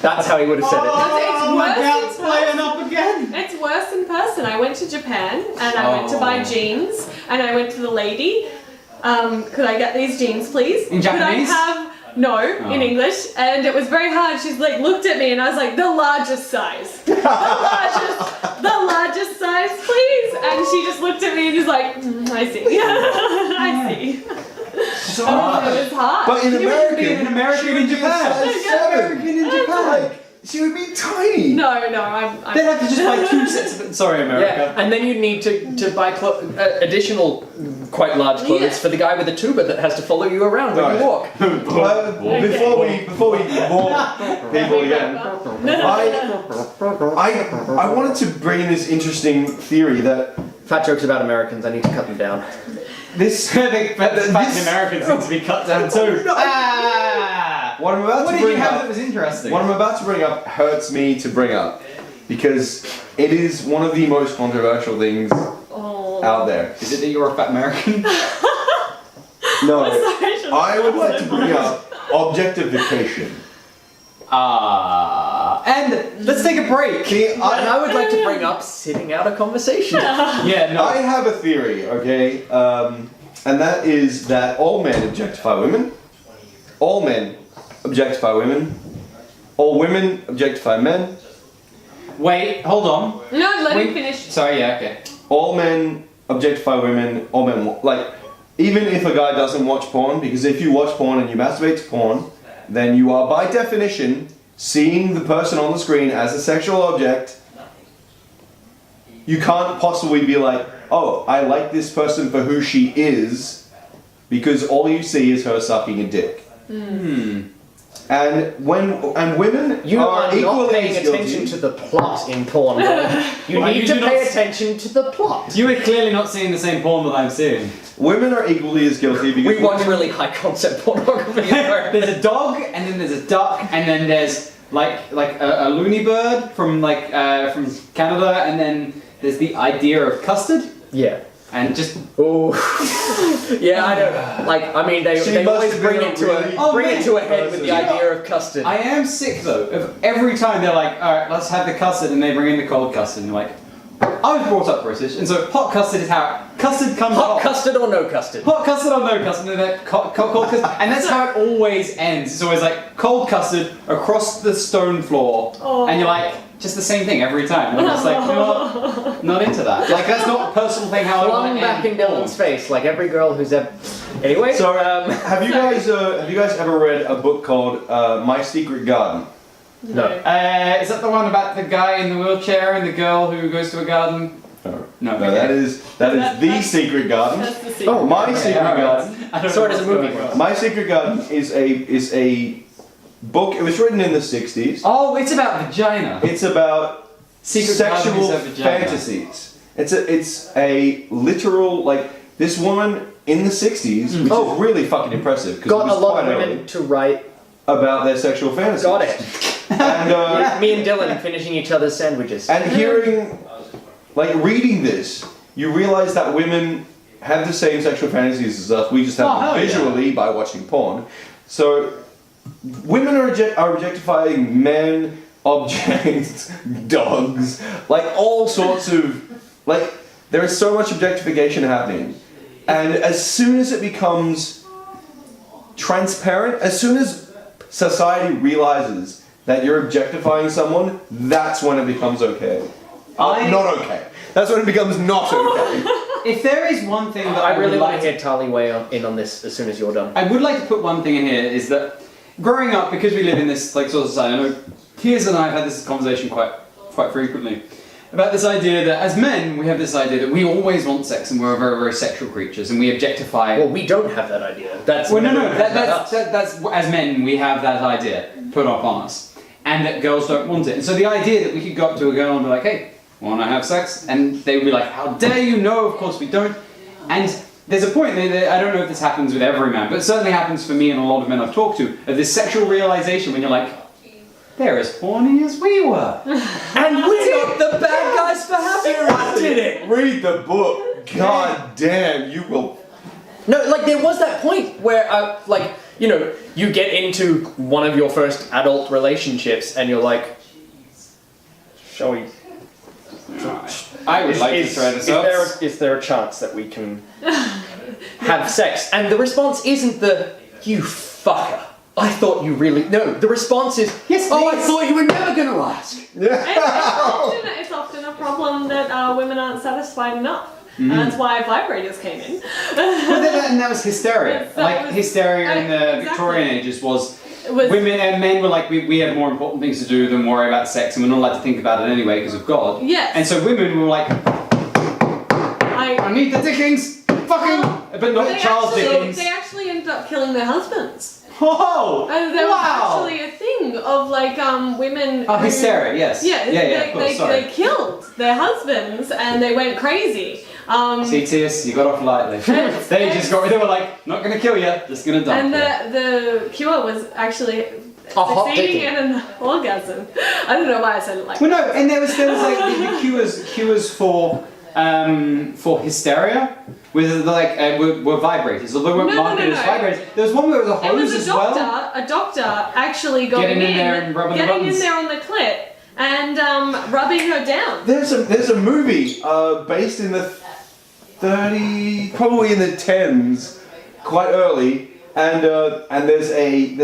E: That's how he would have said it.
B: Oh, my
C: It's worse
B: gout's
C: in
B: playing
C: person.
B: up again.
C: It's worse in person. I went to Japan and I went to buy jeans and I went to the lady. Could I get these jeans, please?
B: In Japanese?
C: Could I have in English? And it was very hard. She's like looked at me and I was like, the largest size, the largest size, please. And she just looked at me and was like, I see, I see.
B: So
C: It was hard.
A: But in
B: You would
A: American,
B: be an American
A: she would
B: in
A: be a
B: Japan.
A: size seven.
B: in Japan.
A: Like, she would be tiny.
C: no, I'm
B: They'd have to just buy 2 sets of. Sorry, America.
E: Yeah, and then you need to buy additional quite large clothes
C: Yeah.
E: for the guy with the tuba that has to follow you around when
A: Right.
E: you walk.
A: Before we bore people again, I wanted to bring in this interesting theory that
E: Fat jokes about Americans, I need to cut them down.
A: this.
B: I think Latin Americans seem to be cut down too.
A: What I'm about
B: What
A: to
B: did you
A: bring
B: have
A: up.
B: that was interesting?
A: What I'm about to bring up hurts me to bring up because it is one of the most controversial things out there.
B: Is it that you're a fat American?
A: No,
C: Sorry,
A: I would like to bring up objectification.
B: And let's take a break.
A: See,
E: And I would like to bring up sitting out a conversation.
B: Yeah, no.
A: I have a theory, okay, and that is that all men objectify women, all men objectify women, all women objectify men,
B: Wait, hold on.
C: No, let
B: Wait.
C: me finish.
B: Sorry, yeah, okay.
A: all men objectify women, all men, like, even if a guy doesn't watch porn, because if you watch porn and you masturbate to porn, then you are by definition seeing the person on the screen as a sexual object. You can't possibly be like, oh, I like this person for who she is, because all you see is her sucking a dick. And women
E: You are not
A: equally
E: paying
A: as guilty.
E: attention to the plot in porn. You
B: Why,
E: need
B: you
E: to
B: do not
E: pay
B: s-
E: attention to the plot.
B: You are clearly not seeing the same porn that I'm seeing.
A: Women are equally as guilty because
E: We watch really high concept pornography.
B: There's a dog, and then there's a duck, and then there's like a loony bird from from Canada, and then there's the idea of custard,
E: Yeah.
B: and just
E: Oh. Yeah, I know. Like, I mean,
A: She
E: they
A: must
E: always
A: have
E: bring
A: been
E: it
A: a
E: to
A: really-
E: a bring
B: man.
E: it to a head with the
A: You know
E: idea of custard.
B: I am sick though of every time they're like, all right, let's have the custard, and they bring in the cold custard, and you're like, I was brought up British, and so hot custard is how custard comes
E: Hot
B: off.
E: custard or no custard?
B: Hot custard or no custard, and then cold custard, and that's how it always ends. It's always like cold custard across the stone floor,
C: Oh.
B: and you're like, just the same thing every time. And I'm just like, you know what? Not into that. Like that's not a personal thing. How I
E: Flung
B: want to
E: back in
B: end
E: Dylan's face, like every girl who's ever. Anyway,
A: So, have you guys ever read a book called My Secret Garden?
E: no.
B: Is that the one about the guy in the wheelchair and the girl who goes to a garden? No,
A: No, that is the Secret Garden.
C: That's the secret.
E: Oh,
A: My Secret Garden.
B: I don't
E: So
B: know
E: it is a
B: what's
E: movie.
B: going on.
A: My Secret Garden is a book. It was written in the 60s.
B: Oh, it's about vagina.
A: It's about
B: Secret
A: sexual
B: Garden is a vagina.
A: fantasies. It's a literal, like, this woman in the 60s, which
E: Oh.
A: is really fucking impressive because it
E: Got
A: was
E: a lot
A: quite
E: of
A: early,
E: women to write.
A: about their sexual fantasies.
E: Got it.
A: And
E: Me and Dylan finishing each other's sandwiches.
A: and hearing, like, reading this, you realize that women have the same sexual fantasies as us. We just have
B: Oh, hell
A: them
B: yeah.
A: visually by watching porn. So women are objectifying men, objects, dogs, like all sorts of, like, there is so much objectification happening. And as soon as it becomes transparent, as soon as society realizes that you're objectifying someone, that's when it becomes okay. Not okay. That's when it becomes not okay.
B: If there is one thing that
E: I
B: would
E: really want
B: like
E: to hear Tali weigh in on this as soon as you're done.
B: I would like to put one thing in here is that growing up, because we live in this like sort of society, I know Piers and I have had this conversation quite frequently about this idea that as men we have this idea that we always want sex and we're very very sexual creatures and we objectify.
E: Well, we don't have that idea. That's
B: Well, no,
E: us.
B: that's as men we have that idea put up on us, and that girls don't want it. And so the idea that we could go up to a girl and be like, "Hey, want to have sex?" and they would be like, "How dare you? No, of course we don't." And there's a point, I don't know if this happens with every man, but it certainly happens for me and a lot of men I've talked to, of this sexual realization when you're like, they're as horny as we were.
E: And we're not the bad guys for having wanted it.
A: Read the book. God damn, you will.
E: No, like there was that point where, like, you know, you get into one of your first adult relationships and you're like, shall we?
B: I would like to try this out.
E: Is there a chance that we can have sex? And the response isn't you fucker. I thought you really... No, the response is,
B: Yes,
E: oh, I
B: please."
E: thought you were never going to ask.
C: It's often a problem that women aren't satisfied enough. And that's why vibrators came in.
B: And that was hysteria.
C: That
B: Like
C: was-
B: hysteria in the
C: exactly.
B: Victorian ages was
C: It was-
B: women and men were like, we have more important things to do than worry about sex, and we're not allowed to think about it anyway because of God.
C: Yes.
B: And so women were like, I need the Dickens, fucking, but not Charles Dickens.
C: They actually ended up killing their husbands.
B: Oh,
C: And there
B: wow.
C: was actually a thing of of like women.
B: Oh,
C: who-
B: hysteria, yes.
C: Yeah,
B: of course, sorry.
C: they killed their husbands and they went crazy.
B: See, Tias, you got off lightly. They were like, not gonna kill you, just gonna dump
C: And
B: you.
C: the cure was actually
E: hot
C: succeeding
E: dicking.
C: in an orgasm. I don't know why I said it like
B: Well, no, and there was like the cures for hysteria with like were vibrators, although they weren't
C: No, no,
B: marketed
C: no,
B: as
C: no.
B: vibrators. There was one where it was a
C: It was
B: hose
C: a
B: as
C: doctor,
B: well.
C: a doctor actually going
B: Getting in there and rubbing the
C: getting
B: buttons.
C: in there on the clit and rubbing her down.
A: There's a movie based in the probably in the 10s, quite early, and there's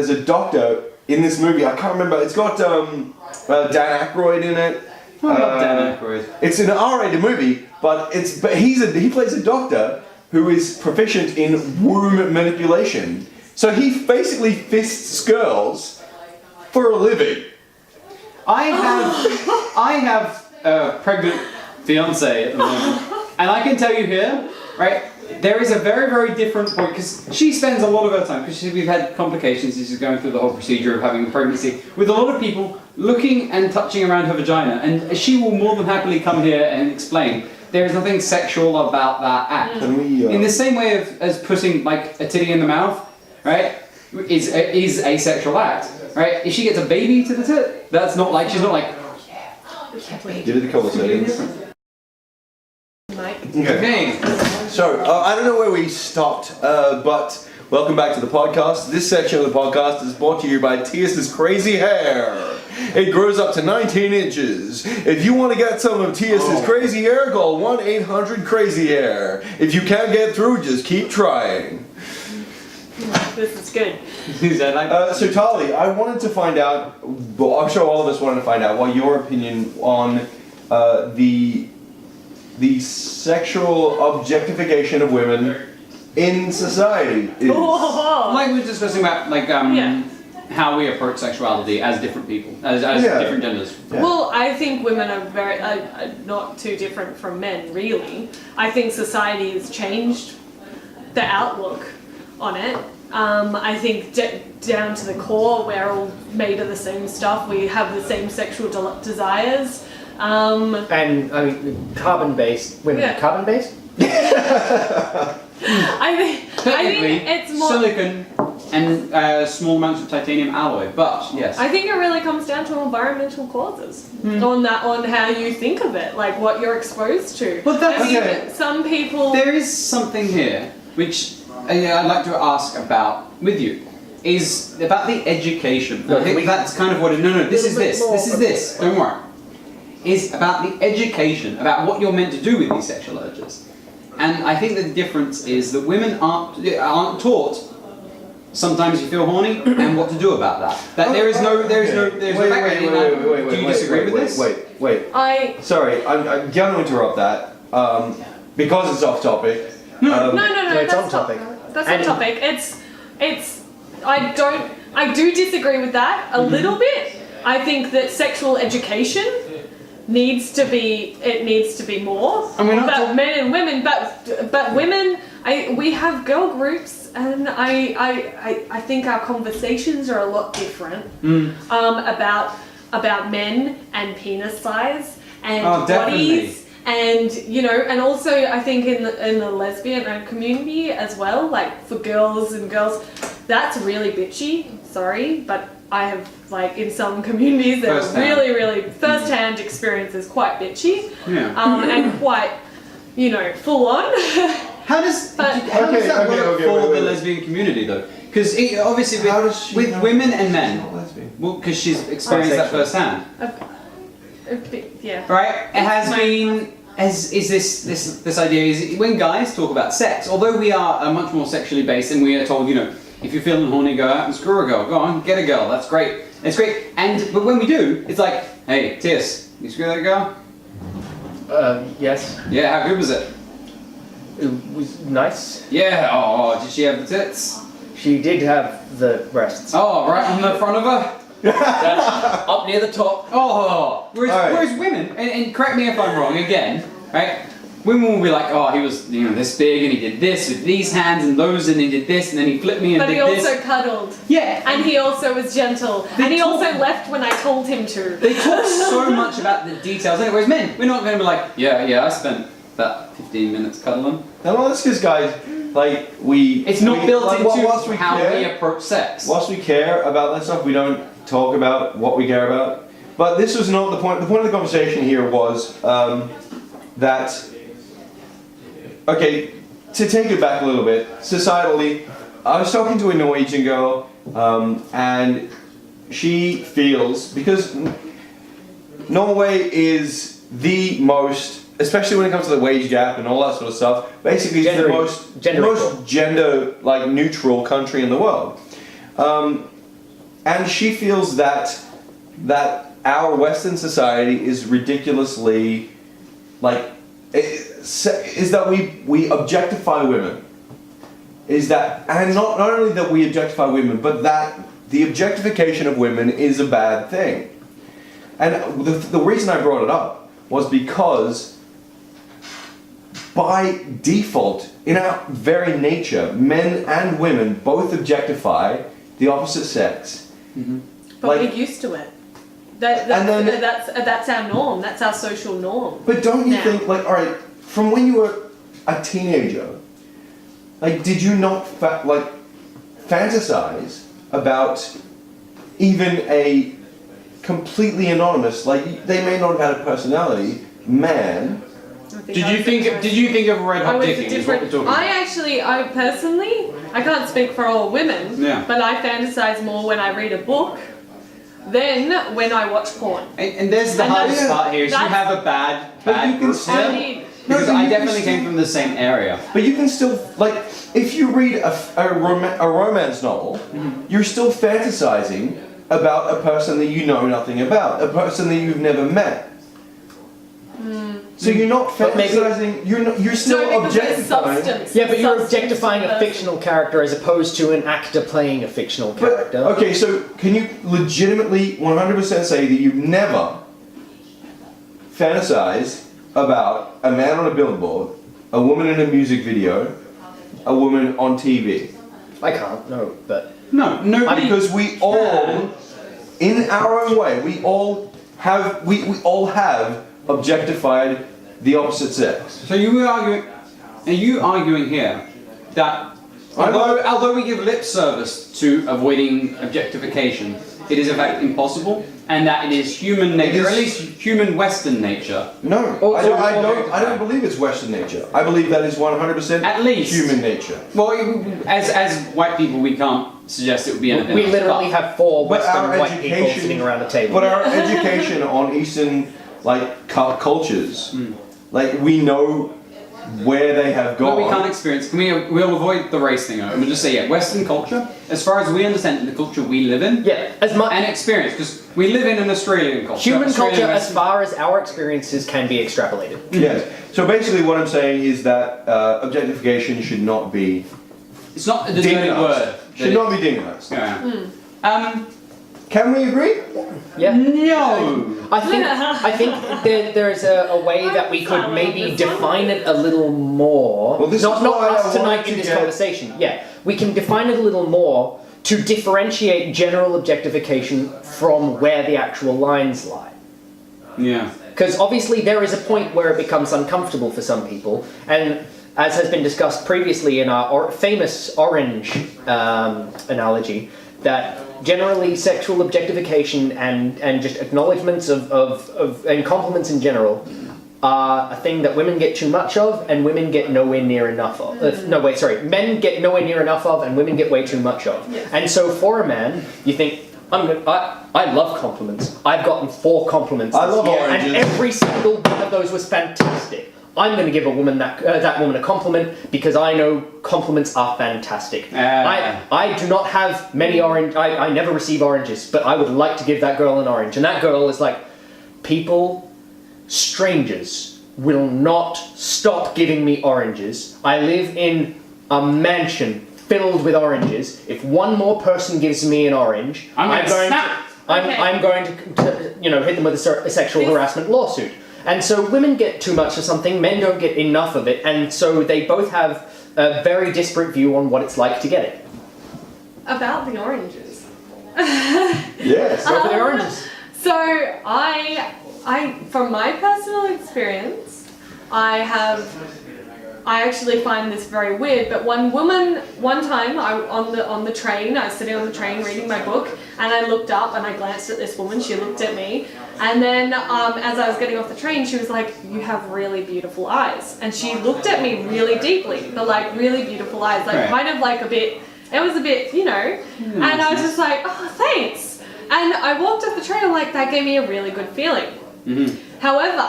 A: a doctor in this movie. I can't remember. It's got Dan Aykroyd in it.
B: I love Dan Aykroyd.
A: It's an R-rated movie, but he plays a doctor who is proficient in womb manipulation. So he basically fists girls for a living.
B: I have a pregnant fiance at the moment, and I can tell you here, right, there is a very, very different point, because she spends a lot of her time, because we've had complications, she's going through the whole procedure of having a pregnancy, with a lot of people looking and touching around her vagina, and she will more than happily come here and explain. There is nothing sexual about that act.
A: Can we,
B: In the same way as putting like a titty in the mouth, right, is a sexual act, right? If she gets a baby to the tit, that's not like, she's not like,
A: Give it a couple of
B: completely
A: seconds.
B: different.
C: Mike.
A: Okay. So, I don't know where we stopped, but welcome back to the podcast. This section of the podcast is brought to you by Tias's crazy hair. It grows up to 19 inches. If you want to get some of Tias's crazy hair, call 1-800-CRAZY-HAIR. If you can't get through, just keep trying.
C: This is good.
A: So Tali, I wanted to find out, well, I'm sure all of us wanted to find out what your opinion on the sexual objectification of women in society is.
C: Whoa.
B: Like we were discussing about like
C: Yeah.
B: how we approach sexuality as different people, as
A: Yeah.
B: different genders.
A: Yeah.
C: Well, I think women are very not too different from men, really. I think society has changed the outlook on it. I think down to the core, we're all made of the same stuff. We have the same sexual desires.
E: And I mean, carbon-based women.
C: Yeah.
E: Carbon-based?
C: I think
B: Technically,
C: it's more.
B: silicon and small amounts of titanium alloy, but yes.
C: I think it really comes down to environmental causes on how you think of it, like what you're exposed to.
B: But that's-
C: I mean,
B: okay.
C: some people.
B: There is something here which I'd like to ask about with you. Is about the education. I think that's kind of what it. No, this is this. This is this. Don't worry. Is about the education, about what you're meant to do with these sexual urges. And I think the difference is that women aren't taught. Sometimes you feel horny, and what to do about that. That there is no background in that. Do you disagree with this?
A: Wait. Sorry, I'm going to interrupt that because it's off topic.
C: No,
E: it's
C: that's
E: on topic.
C: That's on topic. It's. I do disagree with that a little bit. I think that sexual education needs to be more.
B: And we're not
C: about
B: talking-
C: men and women, but women. We have girl groups, and I think our conversations are a lot different. About men and penis size and
B: definitely.
C: bodies. And and also I think in the lesbian community as well, like for girls, that's really bitchy. Sorry, but I have like in some communities that are really first-hand experience is quite bitchy, and quite full on.
B: How does that work for the lesbian community though? Because obviously with women and men, well, because she's experienced that firsthand.
C: Yeah.
B: Right? It has been. Is this idea is when guys talk about sex, although we are much more sexually based and we are told, if you're feeling horny, go out and screw a girl. Go on, get a girl. That's great. It's great. But when we do, it's like, hey, Tias, you screw that girl?
E: Yes.
B: Yeah, how good was it?
E: It was nice.
B: Yeah. Oh, did she have the tits?
E: She did have the breasts.
B: Oh, right on the front of her?
E: Up near the top.
B: Oh, whereas
A: All right.
B: women, and correct me if I'm wrong again, right? women will be like, oh, he was this big and he did this with these hands and those and he did this and then he flipped me and
C: But
B: did
C: he also
B: this.
C: cuddled.
B: Yeah.
C: And he also was gentle.
B: They
C: And he
B: talk-
C: also left when I told him to.
B: They talk so much about the details. Whereas men, we're not going to be like, yeah, I spent about 15 minutes cuddling.
A: Now, well, that's because, guys, like we.
B: It's not
A: we,
B: built
A: like,
B: into
A: whilst we
B: how
A: care,
B: we approach sex.
A: Whilst we care about that stuff, we don't talk about what we care about. But this was not the point. The point of the conversation here was that. Okay, to take it back a little bit, societally, I was talking to a Norwegian girl, and she feels because Norway is the most, especially when it comes to the wage gap and all that sort of stuff. Basically, it's the most gender like neutral country in the world, and she feels that our Western society is ridiculously like. Is that we objectify women? Is that, and not only that we objectify women, but that the objectification of women is a bad thing. And the reason I brought it up was because by default, in our very nature, men and women both objectify the opposite sex.
C: But
A: Like-
C: we're used to it. That's our norm. That's our social norm.
A: But don't you
C: Now.
A: think, like, all right, from when you were a teenager, like, did you not fantasize about even a completely anonymous, like, they may not have had a personality, man?
B: Did you think of a red
C: I
B: hot
C: was
B: dicking? Is what we're talking about.
C: I personally, I can't speak for all women,
B: Yeah.
C: but I fantasize more when I read a book than when I watch porn.
B: And there's the
C: And
B: hardest
C: that's-
B: part here is you
C: that's-
B: have a bad
A: But you can
B: group
A: still-
B: still.
C: I need,
B: Because
A: No, but
B: I
A: you can
B: definitely
A: still-
B: came from the same area.
A: But you can still, like, if you read a romance novel, you're still fantasizing about a person that you know nothing about, a person that you've never met. So you're not
E: But maybe-
A: fantasizing, you're still
C: no, because there's
A: objectifying.
C: substance.
E: Yeah, but you're
C: Substance
E: objectifying a
C: person.
E: fictional character as opposed to an actor playing a fictional
A: But,
E: character.
A: okay, so can you legitimately 100% say that you've never fantasized about a man on a billboard, a woman in a music video, a woman on TV?
E: I can't, no, but
B: No, nobody.
A: Because we all, in our own way, we all have objectified the opposite sex.
B: So are you arguing here that although we give lip service to avoiding objectification, it is in fact impossible, and that it is human nature, or at least human Western nature.
A: No,
E: Oh,
A: I
E: so-
A: don't believe it's Western nature. I believe that is 100%
B: At least.
A: human nature.
B: Well, as white people, we can't suggest it would be anything
E: we
B: else,
E: literally
B: but-
E: have four
A: But
E: Western
A: our
E: white people
A: education-
E: sitting around a table.
A: But our education on Eastern cultures, like we know where they have
B: But
A: gone.
B: we can't experience. We'll avoid the race thing. We'll just say, Western culture, as far as we understand the culture we live in
E: Yeah, as much
B: and experience, because we live in an Australian culture.
E: human
B: Australian
E: culture, as
B: Western-
E: far as our experiences can be extrapolated.
A: Yes. So basically, what I'm saying is that objectification should not be
B: It's not the dirty
A: demonized.
B: word.
A: Should not be demonized.
B: Yeah.
A: Can we agree?
E: Yeah.
B: No.
E: I think there's a way that we could maybe define it a little more.
A: Well, this
E: not
A: is
E: not
A: why I
E: us
A: wanted
E: tonight
A: to
E: in this
A: get-
E: conversation. Yeah, we can define it a little more to differentiate general objectification from where the actual lines lie.
B: Yeah.
E: Because obviously there is a point where it becomes uncomfortable for some people, and as has been discussed previously in our famous orange analogy, that generally sexual objectification and just acknowledgements of and compliments in general are a thing that women get too much of and women get nowhere near enough of. Men get nowhere near enough of and women get way too much of.
C: Yes.
E: And so for a man, you think, I love compliments. I've gotten 4 compliments
A: I
E: this
A: love
E: year,
A: oranges.
E: and every single one of those was fantastic. I'm going to give a woman that woman a compliment because I know compliments are fantastic. I do not have many orange. I never receive oranges, but I would like to give that girl an orange. And that girl is like, strangers will not stop giving me oranges. I live in a mansion filled with oranges. If one more person gives me an orange,
B: I'm going to snap.
E: I'm going to hit them with a sexual harassment lawsuit. And so women get too much of something, men don't get enough of it, and so they both have a very disparate view on what it's like to get it.
C: About the oranges.
A: Yes.
E: Go for the oranges.
C: So I, from my personal experience, I actually find this very weird. But one time, on the train, I was sitting on the train reading my book, and I looked up and I glanced at this woman. She looked at me, and then as I was getting off the train, she was like, "You have really beautiful eyes," and she looked at me really deeply, but like really beautiful eyes, like
B: Right.
C: kind of like a bit. It was a bit, and I was just like, "Oh, thanks." And I walked off the train, I'm like, that gave me a really good feeling.
B: Mm-hmm.
C: However,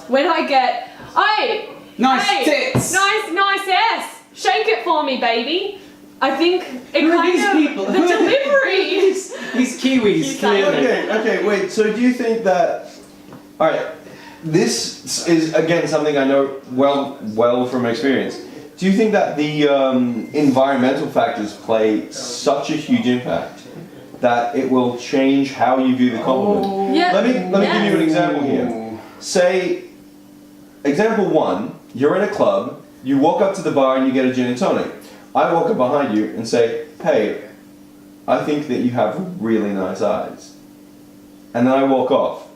C: when I get,
B: Nice
C: hey,
B: tits.
C: nice ass, shake it for me, baby. I think it
B: Who are
C: kind
B: these
C: of,
B: people?
C: the delivery.
B: These Kiwis, clearly.
A: Okay, wait, so do you think that... Alright, this is, again, something I know well from experience. Do you think that the environmental factors play such a huge impact that it will change how you view the compliment?
C: Yeah.
A: Let me give you an example here. Say, example one, you're in a club, you walk up to the bar and you get a gin and tonic. I walk up behind you and say, "Hey, I think that you have really nice eyes." And then I walk off.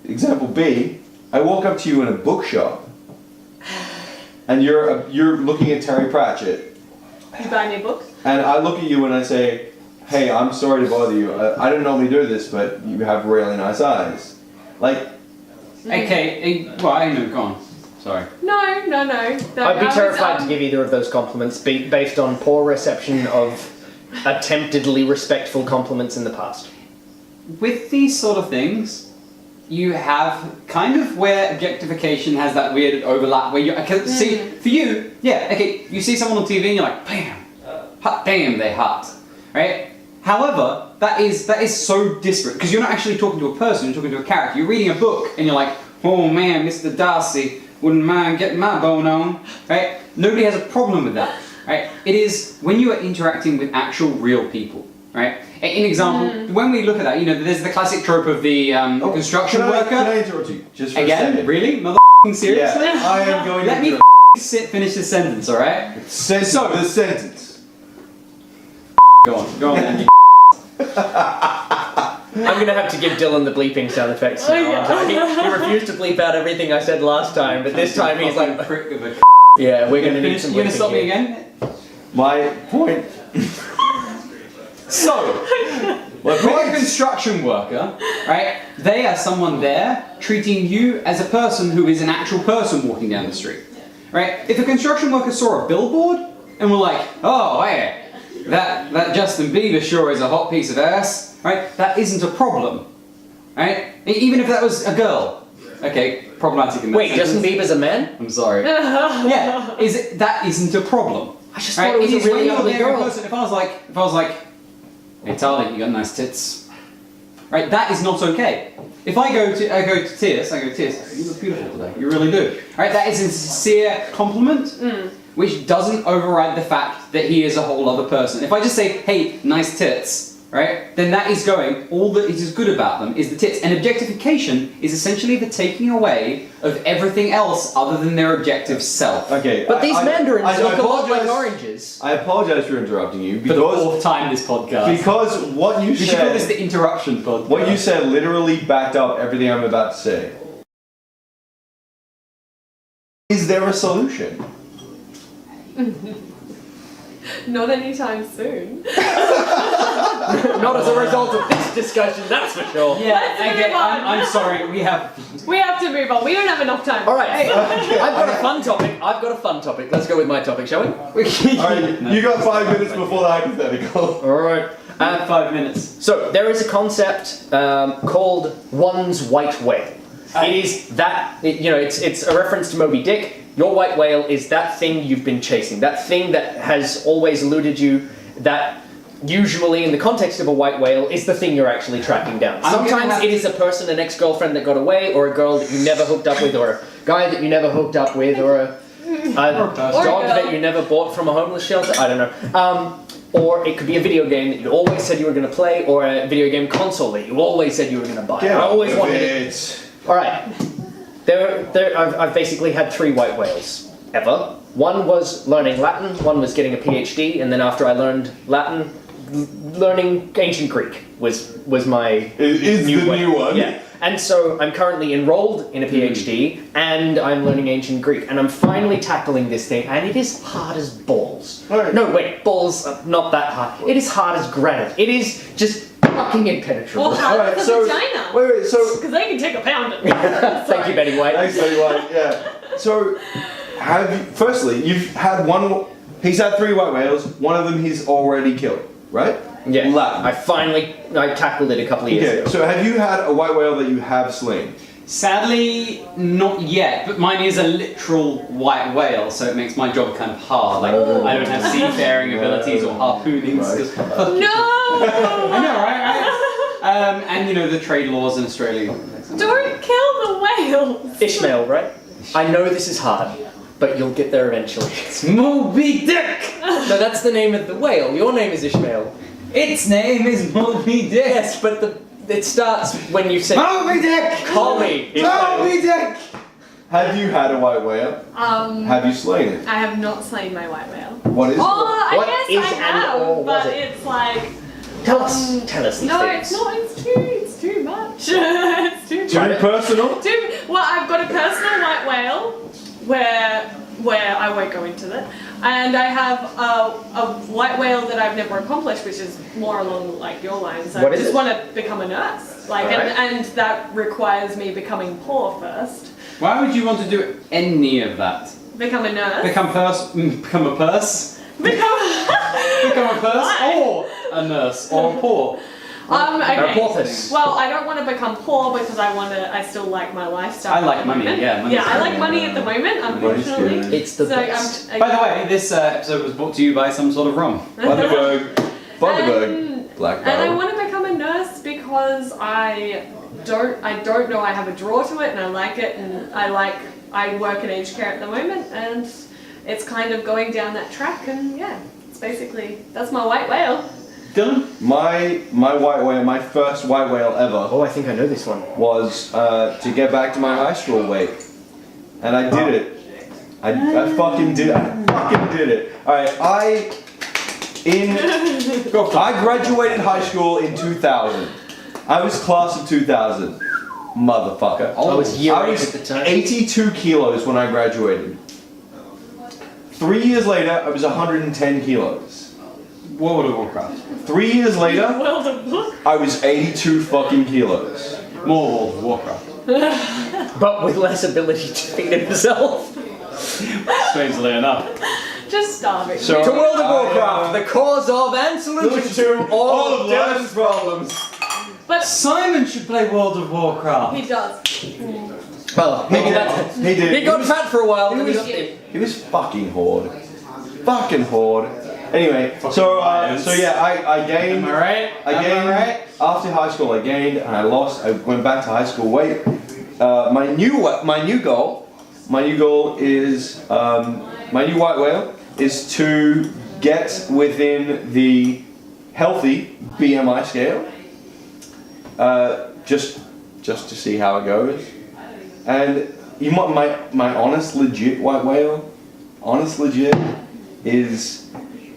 A: Example B, I walk up to you in a bookshop and you're looking at Terry Pratchett.
C: You buy me books?
A: And I look at you and I say, "Hey, I'm sorry to bother you. I don't normally do this, but you have really nice eyes." Like,
B: Okay, well, I know, go on. Sorry.
C: No.
E: I'd be terrified to give either of those compliments based on poor reception of attemptedly respectful compliments in the past.
B: With these sort of things, you have kind of where objectification has that weird overlap where you see, for you, yeah, okay, you see someone on TV and you're like, bam, hot damn, they hot, right? However, that is so disparate because you're not actually talking to a person, you're talking to a character. You're reading a book and you're like, "Oh man, Mr. Darcy wouldn't mind getting my bone on," right? Nobody has a problem with that, right? It is when you are interacting with actual real people, right? In example, when we look at that, there's the classic trope of the construction worker.
A: Can I interrupt you just for a
B: Again,
A: second?
B: really? Seriously?
A: Yeah, I am going
B: Let
A: to...
B: me finish this sentence, alright?
A: the sentence.
B: Go on then.
E: I'm gonna have to give Dylan the bleeping sound effects now. He refused to bleep out everything I said last time, but this time he's like,
B: prick of a
E: "Yeah, we're gonna need some
B: You gonna
E: bleeping
B: stop me
E: here."
B: again?
A: My point...
B: So, with a construction worker, right, they are someone there treating you as a person who is an actual person walking down the street, right? If a construction worker saw a billboard and were like, "Oh, hey, that Justin Bieber sure is a hot piece of ass," right? That isn't a problem, right? Even if that was a girl. Okay, problematic in that
E: Wait,
B: sentence.
E: Justin Bieber's a man?
B: I'm sorry. Yeah, that isn't a problem.
E: I just
B: Right?
E: thought it was
B: is
E: a really
B: when you're
E: ugly
B: there in
E: girl.
B: person. If I was like, "Hey Charlie, you got nice tits," right? That is not okay. If I go to Tiers, "You look beautiful today. You really do." Right? That is a sincere compliment, which doesn't override the fact that he is a whole other person. If I just say, "Hey, nice tits," right? Then that is going. All that is good about them is the tits. And objectification is essentially the taking away of everything else other than their objective self.
A: Okay,
E: But these mandarins
A: I
E: look a lot like
A: apologize-
E: oranges.
A: I apologize for interrupting you
B: For the
A: because
B: fourth time this podcast.
A: because what you
B: We should call this
A: said
B: the interruption podcast.
A: what you said literally backed up everything I'm about to say. Is there a solution?
C: Not anytime soon.
E: Not as a result of this discussion, that's for sure.
B: Yeah,
C: Let's
B: okay,
C: move on.
B: I'm sorry, we have...
C: We have to move on. We don't have enough time.
E: All right, I've got a fun topic. Let's go with my topic, shall we?
A: Alright, you got 5 minutes before the hypothetical.
E: All right.
B: 5 minutes.
E: So there is a concept called one's white whale. It is that it's a reference to Moby Dick. Your white whale is that thing you've been chasing, that thing that has always eluded you, that usually in the context of a white whale is the thing you're actually tracking down. Sometimes it is a person, an ex-girlfriend that got away, or a girl that you never hooked up with, or a guy that you never hooked up with, or a dog that you never bought from a homeless shelter. I don't know. Or it could be a video game that you always said you were going to play, or a video game console that you always said you were going to buy.
A: Get
E: I
A: on
E: always
A: with
E: wanted it.
A: it.
E: All right. I've basically had 3 white whales ever. One was learning Latin, one was getting a PhD, and then after I learned Latin, learning ancient Greek was my
A: New one.
E: Yeah. And so I'm currently enrolled in a PhD, and I'm learning ancient Greek, and I'm finally tackling this thing, and it is hard as balls.
A: Alright.
E: No, wait, balls are not that hard. It is hard as granite. It is just fucking impenetrable.
C: Or hard
A: Alright,
C: as a
A: so
C: vagina.
A: wait, so
C: Because they can take a pounding.
E: Thank you, Betty White.
A: thanks, Betty White. Yeah. So, firstly, you've had one. He's had 3 white whales. One of them he's already killed, right?
E: Yeah,
A: Latin.
E: I tackled it a couple of years
A: Okay.
E: ago.
A: So, have you had a white whale that you have slain?
B: Sadly, not yet, but mine is a literal white whale, so it makes my job kind of hard. Like, I don't have seafaring abilities or harpooning skills.
A: Right.
C: No!
B: I know, right? And you know, the trade laws in Australia.
C: Don't kill the whales!
E: Ishmael, right? I know this is hard, but you'll get there eventually.
B: Moby Dick!
E: No, that's the name of the whale. Your name is Ishmael.
B: Its name is Moby Dick!
E: Yes, but it starts when you say
B: Moby Dick!
E: call me.
B: Moby Dick!
A: Have you had a white whale? Have you slain it?
C: I have not slain my white whale.
A: What is it?
C: Oh,
E: What
C: I
E: is
C: guess I
E: and
C: have,
E: or was
C: but
E: it?
C: it's like...
E: Tell us these
C: No,
E: things.
C: it's not. It's too much. It's too
A: Too
C: much.
A: personal?
C: Well, I've got a personal white whale where I won't go into that, and I have a white whale that I've never accomplished, which is more along like your lines. I
E: What is
C: just
E: it?
C: want to become a nurse, like,
E: Alright.
C: and that requires me becoming poor first.
B: Why would you want to do any of that?
C: Become a nurse.
B: Become a purse? Become a purse? Or a nurse? Or poor?
C: Okay.
E: porpoise.
C: Well, I don't want to become poor because I still like my lifestyle.
B: I like
C: at the
B: money,
C: moment.
B: yeah, money's
C: Yeah, I like
B: good.
C: money at the moment, unfortunately.
A: good.
E: It's the
C: So
E: best.
C: I'm,
B: By the way, this episode was brought to you by some sort of rum.
A: Bundaberg. Black
C: And I
A: barrel.
C: want to become a nurse because I don't know, I have a draw to it and I like it, and I work in aged care at the moment, and it's kind of going down that track, and yeah, it's basically, that's my white whale.
B: Dylan?
A: My white whale, my first white whale ever,
E: Oh, I think I know this one.
A: was to get back to my high school weight, and I did it. I fucking did. I fucking did it. All right, I graduated high school in 2000. I was class of 2000, motherfucker.
E: I was year
A: I
E: 8
A: was
E: at the time.
A: 82 kilos when I graduated. 3 years later, I was 110 kilos.
B: World of Warcraft.
A: 3 years later,
C: World of book.
A: I was 82 fucking kilos.
B: More World of Warcraft.
E: But with less ability to feed himself.
B: Strangely enough.
C: Just starving.
A: So-
E: To World of Warcraft, the cause of and solution to all of Dylan's
A: problems.
C: But
B: Simon should play World of Warcraft.
C: he does.
E: Well, maybe that's
A: He did.
E: He got fat for a while.
A: He
E: Then he
A: was,
E: got thin.
A: he was fucking horde. Fucking horde. Anyway, so yeah, I gained.
B: Am I right?
A: I gained
B: right?
A: after high school. I gained and I lost. I went back to high school weight. My new goal is my new white whale is to get within the healthy BMI scale. Just to see how it goes. And you might my honest legit white whale, honest legit, is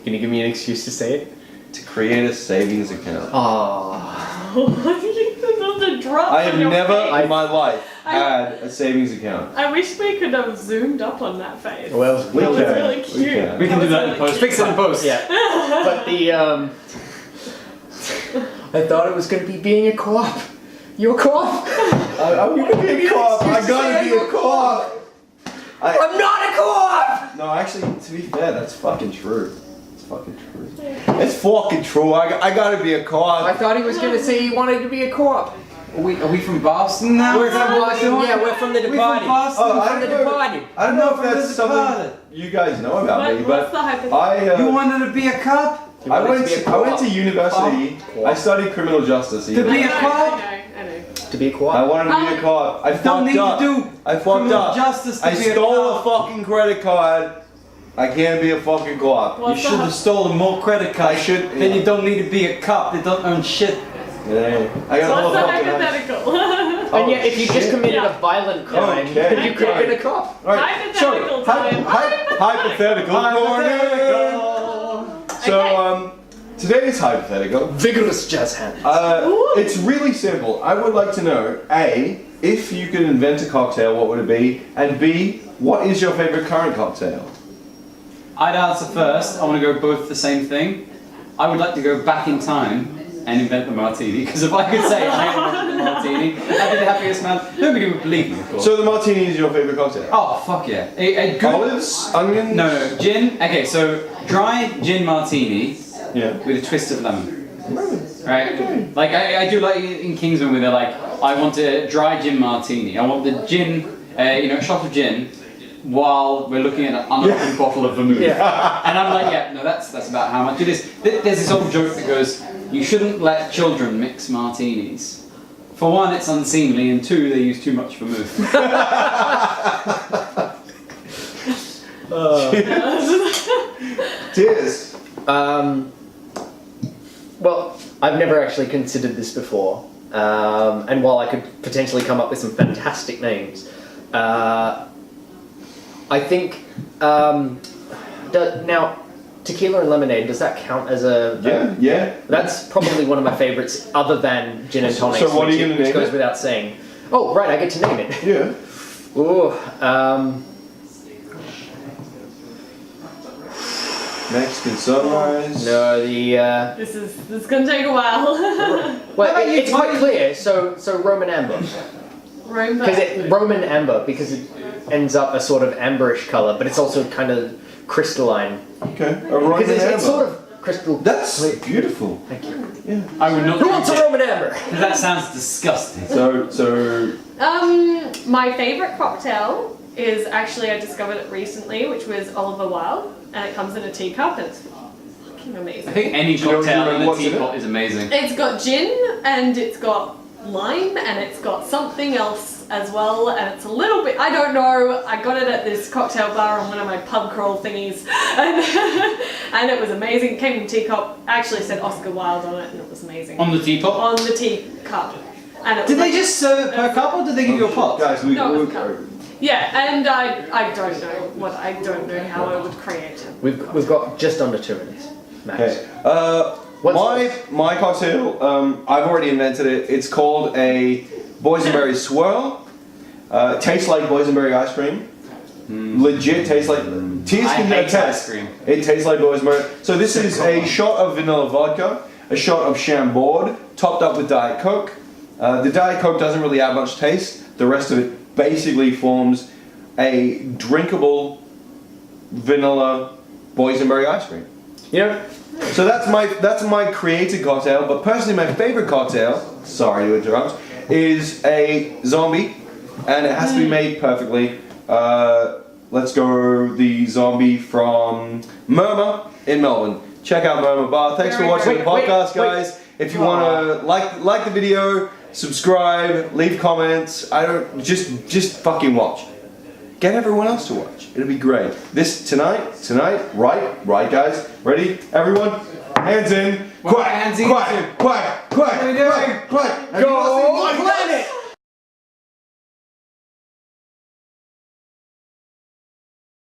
E: Can you give me an excuse to say it?
A: to create a savings account.
C: The drop
A: I have
C: on your
A: never
C: face.
A: in my life had a savings account.
C: I wish we could have zoomed up on that face.
E: Well,
A: We
C: that was
A: can.
C: really
A: We
C: cute.
A: can.
B: We can do
C: was
B: that in
C: really
B: post.
C: cute.
B: Fix it in post.
E: Yeah. But the I thought it was going to be being a co-op. You're a co-op.
A: I'm gonna be a co-op. I gotta be a co-op.
E: I'm not a co-op.
A: No, actually, to be fair, that's fucking true. It's fucking true. It's fucking true. I gotta be a
E: I
A: co-op.
E: thought he was going to say he wanted to be a co-op.
B: Are we from Boston now?
E: We're from Boston. Yeah, we're from the
B: We're from
E: Departed.
B: Boston.
A: Oh,
E: From the Departed.
A: I don't know if
B: From
A: that's
B: the
A: something
B: Departed.
A: you guys know about me,
C: What's
A: but
C: the hypothetical?
B: You wanted to be a cop?
A: I went to university. I studied criminal justice.
B: To be a cop?
C: I know.
E: To be a
A: I
E: co-op.
A: wanted to be a cop. I
B: Don't
A: fucked
B: need
A: up.
B: to do
A: I fucked
B: criminal
A: up.
B: justice to
A: I
B: be a
A: stole a
B: cop.
A: fucking credit card. I can't be a fucking co-op.
B: You
C: What's
B: should
C: the
B: have stolen more credit cards.
A: I should-
B: Then
A: yeah.
B: you don't need to be a cop. They don't earn shit.
A: Yeah. I got
C: What's the
A: fucking
C: hypothetical?
E: And yet, if you just committed
C: Yeah.
E: a violent crime,
A: Okay.
E: you could have been a cop.
A: All right.
C: Hypothetical
A: So,
C: time.
A: hypothetical corner. So, today's hypothetical.
E: Vigorous jazz hands.
C: Ooh.
A: It's really simple. I would like to know, A, if you could invent a cocktail, what would it be? And B, what is your favorite current cocktail?
B: I'd answer first. I want to go both the same thing. I would like to go back in time and invent the martini, because if I could say I invented the martini, I'd be the happiest man. Nobody would believe me, of course.
A: So the martini is your favorite cocktail?
B: Oh, fuck yeah. A good...
A: Olives? Onions?
B: No, gin. Okay, so dry gin martini
A: Yeah.
B: with a twist of lemon. Right? Like, I do like in Kingsman where they're like, I want a dry gin martini. I want the gin, a shot of gin, while we're looking at an unopened bottle of vermouth.
E: Yeah.
B: And I'm like, yeah, no, that's about how much it is. There's this old joke that goes, you shouldn't let children mix martinis. For one, it's unseemly, and two, they use too much vermouth.
A: Cheers.
E: Well, I've never actually considered this before, and while I could potentially come up with some fantastic names, I think now tequila and lemonade, does that count as a?
A: Yeah.
E: That's probably one of my favorites, other than gin and tonics,
A: So what are you gonna
E: which
A: name
E: goes
A: it?
E: without saying. Oh, right, I get to name it.
A: Yeah.
E: Ooh,
A: Mexican sunrise.
E: no, the
C: This is gonna take a while.
E: well, it's quite clear. So Roman amber,
C: Rome.
E: Roman amber because it ends up a sort of amberish color, but it's also kind of crystalline.
A: Okay. A Roman
E: Because it's
A: amber.
E: sort of crystal.
A: That's
E: clear.
A: beautiful.
E: Thank you.
B: I would not
E: Who wants a
B: drink
E: Roman amber?
B: it. That sounds disgusting.
A: So
C: My favorite cocktail is actually, I discovered it recently, which was Oliver Wilde, and it comes in a teacup, and it's fucking
B: I
C: amazing.
B: think any
A: you know
B: cocktail in a
A: what's in
B: teapot is amazing.
C: It's got gin, and it's got lime, and it's got something else as well, and it's a little bit, I don't know, I got it at this cocktail bar on one of my pub crawl thingies, and it was amazing. It came in a teacup, actually said Oscar Wilde on it, and it was amazing.
B: On the teapot?
C: On the teacup. And it was
B: Did they
C: like-
B: just serve it per cup, or did they give you a pot?
A: guys,
C: No, it was a cup. Yeah, and I don't know how I would create it.
E: We've got just under 2 minutes, max.
A: Okay.
E: What's
A: My cocktail, I've already invented it. It's called a boysenberry swirl. Tastes like boysenberry ice cream. Legit tastes like. Tears
B: I
A: can
B: hate
A: attest.
B: ice cream.
A: It tastes like boysenberry. So this is a shot of vanilla vodka, a shot of Chambord, topped up with Diet Coke. The Diet Coke doesn't really add much taste. The rest of it basically forms a drinkable vanilla boysenberry ice cream.
E: You know,
A: So that's my created cocktail, but personally my favorite cocktail, sorry to interrupt, is a zombie, and it has to be made perfectly. Let's go the zombie from Murmur in Melbourne. Check out Murmur Bar. Thanks for watching the podcast, guys. If you want to like the video, subscribe, leave comments. I don't just fucking watch. Get everyone else to watch. It'll be great. This tonight, right, guys. Ready, everyone? Hands in.
B: What
A: Quack,
B: hands in?
A: quack, quack, quack,
B: What are we doing?
A: quack, quack.
E: Go!